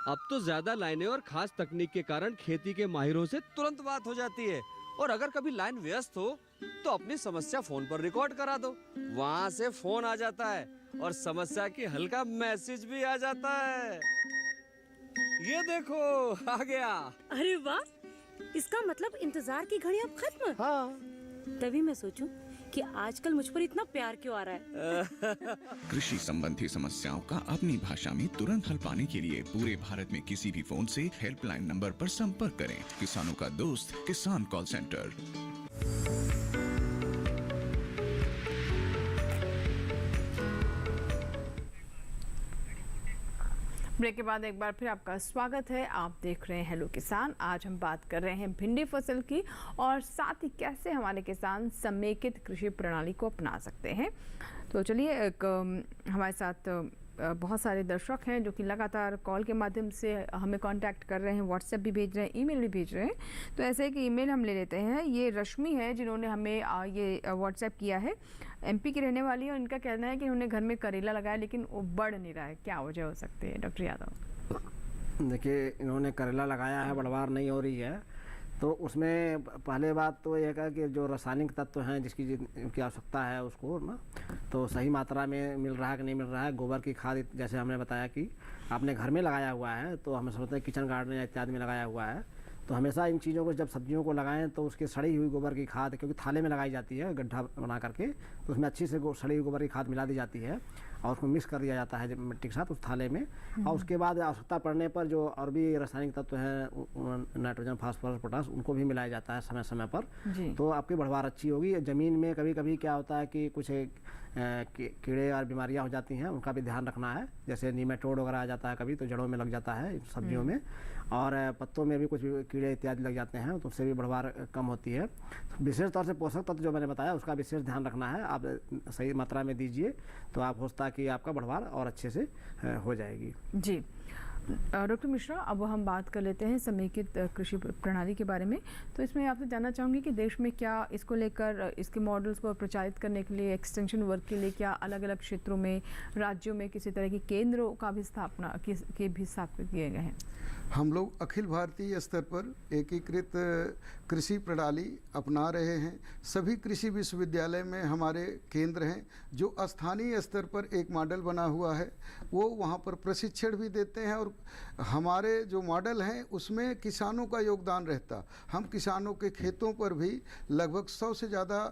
[SPEAKER 6] अब तो ज्यादा लाइनें और खास तकनीक के कारण खेती के माहिरों से तुरंत बात हो जाती है। और अगर कभी लाइन व्यस्त हो तो अपनी समस्या फोन पर रिकॉर्ड करा दो, वहाँ से फोन आ जाता है और समस्या की हल का मैसेज भी आ जाता है। ये देखो आ गया।
[SPEAKER 22] अरे वाह, इसका मतलब इंतजार की घड़ी अब खत्म।
[SPEAKER 6] हाँ।
[SPEAKER 22] तभी मैं सोचूं कि आजकल मुझ पर इतना प्यार क्यों आ रहा है।
[SPEAKER 23] कृषि संबंधी समस्याओं का अपनी भाषा में तुरंत हल पाने के लिए पूरे भारत में किसी भी फोन से हेल्पलाइन नंबर पर संपर्क करें। किसानों का दोस्त किसान कॉल सेंटर।
[SPEAKER 1] ब्रेक के बाद एक बार फिर आपका स्वागत है। आप देख रहे हैं हेलो किसान। आज हम बात कर रहे हैं भिंडी फसल की और साथ ही कैसे हमारे किसान समेकित कृषि प्रणाली को अपना सकते हैं। तो चलिए, हमारे साथ बहुत सारे दर्शक हैं जो कि लगातार कॉल के माध्यम से हमें कांटेक्ट कर रहे हैं, व्हाट्सएप भी भेज रहे हैं, ईमेल भी भेज रहे हैं। तो ऐसे एक ईमेल हम ले लेते हैं। ये रश्मि है जिन्होंने हमें ये व्हाट्सएप किया है। एमपी की रहने वाली है और इनका कहना है कि उन्होंने घर में करेला लगाया लेकिन वो बढ़ नहीं रहा है, क्या वजह हो सकती है डॉक्टर यादव?
[SPEAKER 2] देखिए, इन्होंने करेला लगाया है, बढ़वार नहीं हो रही है। तो उसमें पहले बात तो यह है कि जो रासायनिक तत्व हैं जिसकी आवश्यकता है उसको ना तो सही मात्रा में मिल रहा है कि नहीं मिल रहा है। गोबर की खाद, जैसे हमने बताया कि आपने घर में लगाया हुआ है तो हमें समझते हैं किचन गार्डन या इत्यादि में लगाया हुआ है, तो हमेशा इन चीज़ों को जब सब्जियों को लगाएं तो उसकी सड़ी हुई गोबर की खाद, क्योंकि थाले में लगाई जाती है गड्ढा बना करके, तो उसमें अच्छी से सड़ी हुई गोबर की खाद मिला दी जाती है और उसको मिक्स कर दिया जाता है मिट्टी के साथ उस थाले में। और उसके बाद आवश्यकता पड़ने पर जो और भी रासायनिक तत्व हैं, नाइट्रोजन, फास्फोरस, पोटास, उनको भी मिलाया जाता है समय समय पर। तो आपकी बढ़वार अच्छी होगी। ज़मीन में कभी कभी क्या होता है कि कुछ कीड़े और बीमारियां हो जाती हैं, उनका भी ध्यान रखना है। जैसे नीमेटोड वगैरह आ जाता है कभी, तो जड़ों में लग जाता है सब्जियों में। और पत्तों में भी कुछ भी कीड़े इत्यादि लग जाते हैं तो उससे भी बढ़वार कम होती है। विशेष तौर से पोषक तत्व जो मैंने बताया उसका विशेष ध्यान रखना है, आप सही मात्रा में दीजिए तो आप हो सकता है कि आपका बढ़वार और अच्छे से हो जाएगी।
[SPEAKER 1] जी डॉक्टर मिश्रा, अब हम बात कर लेते हैं समेकित कृषि प्रणाली के बारे में। तो इसमें आपसे जानना चाहूँगी कि देश में क्या इसको लेकर इसके मॉडल्स को प्रचारित करने के लिए, एक्सटेंशन वर्क के लिए क्या अलग अलग क्षेत्रों में, राज्यों में किसी तरह के केंद्रों का भी स्थापित किए गए हैं?
[SPEAKER 4] हम लोग अखिल भारतीय स्तर पर एकीकृत कृषि प्रणाली अपना रहे हैं। सभी कृषि विश्वविद्यालय में हमारे केंद्र हैं जो स्थानीय स्तर पर एक मॉडल बना हुआ है, वो वहाँ पर प्रशिक्षण भी देते हैं और हमारे जो मॉडल हैं उसमें किसानों का योगदान रहता। हम किसानों के खेतों पर भी लगभग 100 से ज़्यादा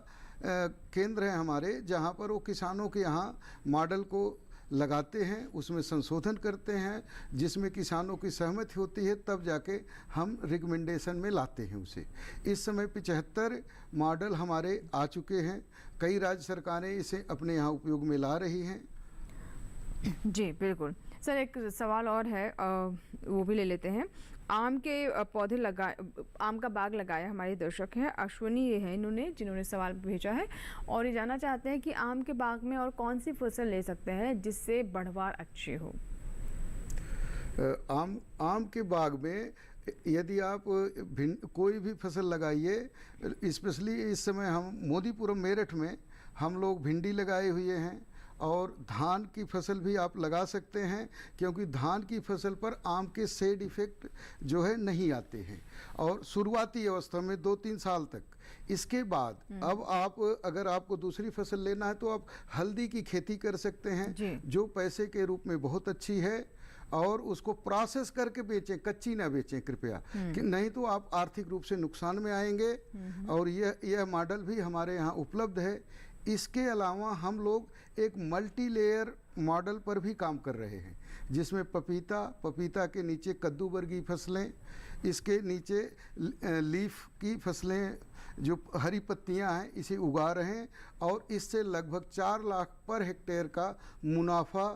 [SPEAKER 4] केंद्र हैं हमारे, जहाँ पर वो किसानों के यहाँ मॉडल को लगाते हैं, उसमें संशोधन करते हैं, जिसमें किसानों की सहमति होती है, तब जाके हम रिकमेंडेशन में लाते हैं उसे। इस समय 75 मॉडल हमारे आ चुके हैं, कई राज्य सरकारें इसे अपने यहाँ उपयोग में ला रही हैं।
[SPEAKER 1] जी बिल्कुल सर, एक सवाल और है, वो भी ले लेते हैं। आम के पौधे आम का बाग लगाया हमारे दर्शक हैं, अश्विनी ये है जिन्होंने सवाल भेजा है और ये जानना चाहते हैं कि आम के बाग में और कौन सी फसल ले सकते हैं जिससे बढ़वार अच्छी हो।
[SPEAKER 4] आम के बाग में यदि आप कोई भी फसल लगाइए, स्पेशली इस समय हम मोदीपुरम मेरठ में हम लोग भिंडी लगाए हुए हैं और धान की फसल भी आप लगा सकते हैं, क्योंकि धान की फसल पर आम के सेड इफेक्ट जो है नहीं आते हैं और शुरुआती अवस्था में 2-3 साल तक। इसके बाद अब आप अगर आपको दूसरी फसल लेना है तो आप हल्दी की खेती कर सकते हैं, जो पैसे के रूप में बहुत अच्छी है, और उसको प्रोसेस करके बेचें, कच्ची ना बेचें कृपया, कि नहीं तो आप आर्थिक रूप से नुकसान में आएंगे। और यह मॉडल भी हमारे यहाँ उपलब्ध है। इसके अलावा हम लोग एक मल्टी लेयर मॉडल पर भी काम कर रहे हैं, जिसमें पपीता के नीचे कद्दू वर्गीय फसलें, इसके नीचे लीफ की फसलें जो हरी पत्तियां हैं इसे उगा रहे हैं, और इससे लगभग 4 लाख पर हेक्टेयर का मुनाफा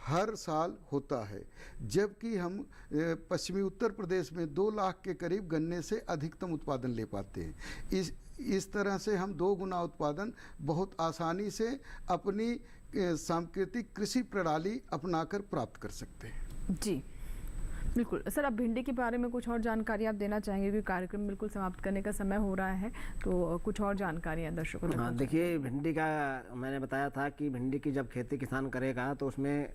[SPEAKER 4] हर साल होता है। जबकि हम पश्चिमी उत्तर प्रदेश में 2 लाख के करीब गन्ने से अधिकतम उत्पादन ले पाते हैं। इस तरह से हम 2 गुना उत्पादन बहुत आसानी से अपनी सांकेतिक कृषि प्रणाली अपनाकर प्राप्त कर सकते हैं।
[SPEAKER 1] जी बिल्कुल सर, अब भिंडी के बारे में कुछ और जानकारी आप देना चाहेंगे, क्योंकि कार्यक्रम बिल्कुल समाप्त करने का समय हो रहा है, तो कुछ और जानकारियाँ दर्शकों को।
[SPEAKER 2] हाँ देखिए, भिंडी का मैंने बताया था कि भिंडी की जब खेती किसान करेगा तो उसमें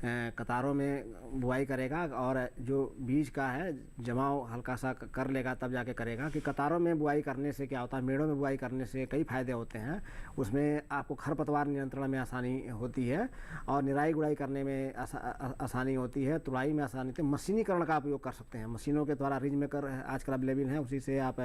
[SPEAKER 2] कतारों में बुआई करेगा, और जो बीज का है जमाव हल्का सा कर लेगा तब जाके करेगा। कि कतारों में बुआई करने से क्या होता है, मेड़ों में बुआई करने से कई फायदे होते हैं। उसमें आपको खरपतवार नियंत्रण में आसानी होती है और निराई गुड़ाई करने में आसानी होती है, तुड़ाई में आसानी होती है। मशीनीकरण का उपयोग कर सकते हैं, मशीनों के द्वारा रिज मेकर आजकल अवेलेबल है, उसी से आप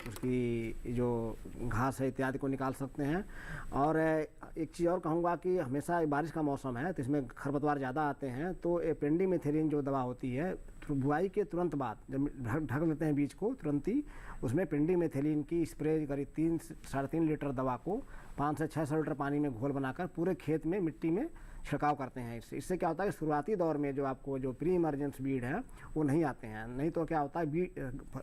[SPEAKER 2] उसकी जो घास है इत्यादि को निकाल सकते हैं। और एक चीज़ और कहूँगा कि हमेशा बारिश का मौसम है तो इसमें खरपतवार ज़्यादा आते हैं, तो पेंडिमेथेलिन जो दवा होती है तो बुआई के तुरंत बाद जब ढक लेते हैं बीज को, तुरंत ही उसमें पेंडिमेथेलिन की स्प्रे करीब 3 से 3.5 लीटर दवा को 5 से 600 लीटर पानी में घोल बनाकर पूरे खेत में मिट्टी में छिड़काव करते हैं। इससे क्या होता है कि शुरुआती दौर में जो आपको जो प्री इमरजेंस बीड है वो नहीं आते हैं। नहीं तो क्या होता है,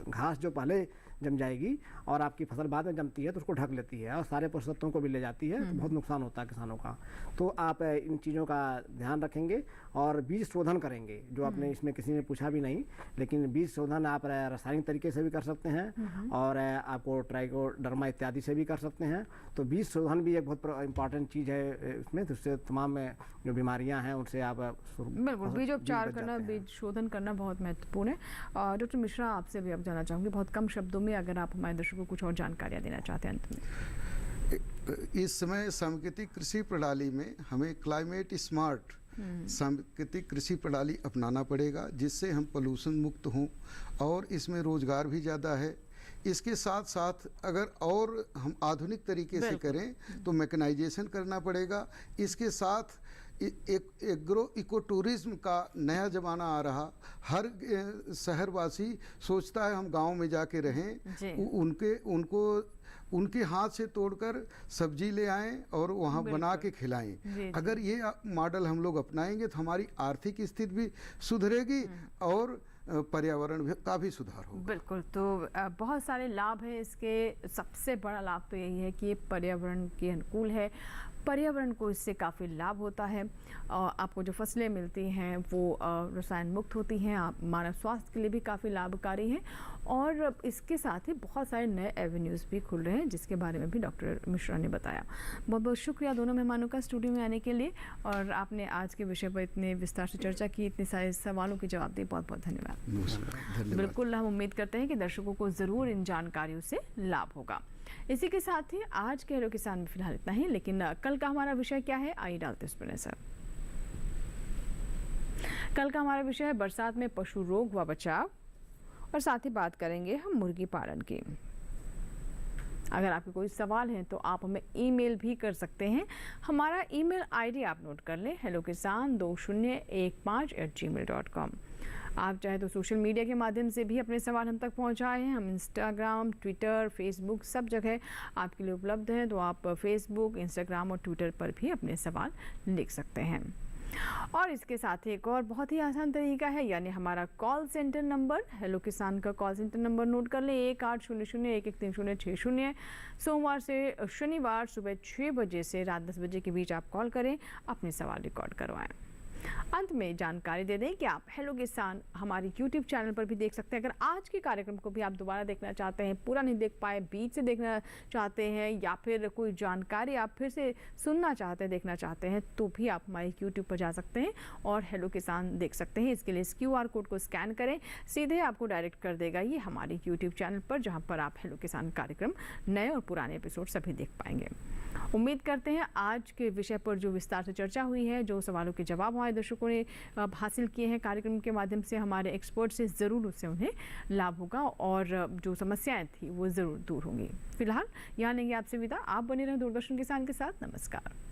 [SPEAKER 2] घास जो पहले जम जाएगी और आपकी फसल बाद में जमती है तो उसको ढक लेती है और सारे पोषक तत्वों को भी ले जाती है, तो बहुत नुकसान होता है किसानों का। तो आप इन चीज़ों का ध्यान रखेंगे और बीज शोधन करेंगे, जो आपने इसमें किसी ने पूछा भी नहीं, लेकिन बीज शोधन आप रासायनिक तरीके से भी कर सकते हैं और आपको ट्राइकोडर्मा इत्यादि से भी कर सकते हैं। तो बीज शोधन भी एक बहुत इंपॉर्टेंट चीज़ है इसमें, तो उससे तमाम जो बीमारियां हैं उनसे आप
[SPEAKER 1] बिल्कुल बीजोपचार करना, बीज शोधन करना बहुत महत्वपूर्ण है। डॉक्टर मिश्रा, आपसे भी अब जानना चाहूँगी बहुत कम शब्दों में, अगर आप हमारे दर्शकों को कुछ और जानकारियाँ देना चाहते हैं अंत में।
[SPEAKER 4] इस समय सांकेतिक कृषि प्रणाली में हमें क्लाइमेट स्मार्ट सांकेतिक कृषि प्रणाली अपनाना पड़ेगा, जिससे हम पोल्यूशन मुक्त हों, और इसमें रोजगार भी ज़्यादा है। इसके साथ साथ अगर और हम आधुनिक तरीके से करें तो मैकेनाइजेशन करना पड़ेगा। इसके साथ एग्रो इको टूरिज्म का नया ज़माना आ रहा। हर शहरवासी सोचता है हम गांव में जाके रहें, उनके हाथ से तोड़कर सब्जी ले आएं और वहाँ बना के खिलाएं। अगर ये मॉडल हम लोग अपनाएंगे तो हमारी आर्थिक स्थिति भी सुधरेगी और पर्यावरण का भी सुधार होगा।
[SPEAKER 1] बिल्कुल, तो बहुत सारे लाभ हैं इसके। सबसे बड़ा लाभ तो यही है कि ये पर्यावरण के अनुकूल है, पर्यावरण को इससे काफ़ी लाभ होता है। आपको जो फसलें मिलती हैं वो रसायन मुक्त होती हैं, आप मानव स्वास्थ्य के लिए भी काफ़ी लाभकारी हैं और इसके साथ ही बहुत सारे नए एवेन्यूज़ भी खुल रहे हैं जिसके बारे में भी डॉक्टर मिश्रा ने बताया। बहुत बहुत शुक्रिया दोनों मेहमानों का स्टूडियो में आने के लिए, और आपने आज के विषय पर इतने विस्तार से चर्चा की, इतने सारे सवालों के जवाब दिए। बहुत बहुत धन्यवाद। बिल्कुल, हम उम्मीद करते हैं कि दर्शकों को ज़रूर इन जानकारियों से लाभ होगा। इसी के साथ ही आज के हेलो किसान में फिलहाल इतना ही, लेकिन कल का हमारा विषय क्या है, आइए डालते इस पर नजर। कल का हमारा विषय है बरसात में पशु रोग व बचाव, और साथ ही बात करेंगे हम मुर्गी पालन की। अगर आपके कोई सवाल हैं तो आप हमें ईमेल भी कर सकते हैं। हमारा ईमेल आईडी आप नोट कर लें, hellokisan2015@gmail.com। आप चाहे तो सोशल मीडिया के माध्यम से भी अपने सवाल हम तक पहुंचाए हैं। हम इंस्टाग्राम, ट्विटर, फेसबुक सब जगह आपके लिए उपलब्ध है, तो आप फेसबुक, इंस्टाग्राम और ट्विटर पर भी अपने सवाल लिख सकते हैं। और इसके साथ एक और बहुत ही आसान तरीका है, यानी हमारा कॉल सेंटर नंबर, हेलो किसान का कॉल सेंटर नंबर नोट कर लें, 1800-113060। सोमवार से शनिवार सुबह 6 बजे से रात 10 बजे के बीच आप कॉल करें, अपने सवाल रिकॉर्ड करवाएं। अंत में जानकारी दे दें कि आप हेलो किसान हमारे YouTube चैनल पर भी देख सकते हैं। अगर आज के कार्यक्रम को भी आप दोबारा देखना चाहते हैं, पूरा नहीं देख पाए, बीच से देखना चाहते हैं, या फिर कोई जानकारी आप फिर से सुनना चाहते हैं, देखना चाहते हैं, तो भी आप हमारे YouTube पर जा सकते हैं और हेलो किसान देख सकते हैं। इसके लिए इस QR कोड को स्कैन करें, सीधे आपको डायरेक्ट कर देगा ये हमारे YouTube चैनल पर, जहाँ पर आप हेलो किसान कार्यक्रम नए और पुराने एपिसोड सभी देख पाएंगे। उम्मीद करते हैं आज के विषय पर जो विस्तार से चर्चा हुई है, जो सवालों के जवाब हमारे दर्शकों ने हासिल किए हैं कार्यक्रम के माध्यम से हमारे एक्सपर्ट से, ज़रूर उससे उन्हें लाभ होगा और जो समस्याएं थी वो ज़रूर दूर होंगी। फिलहाल यहाँ लेंगे आपसे विदा। आप बने रहें दूरदर्शन किसान के साथ। नमस्कार।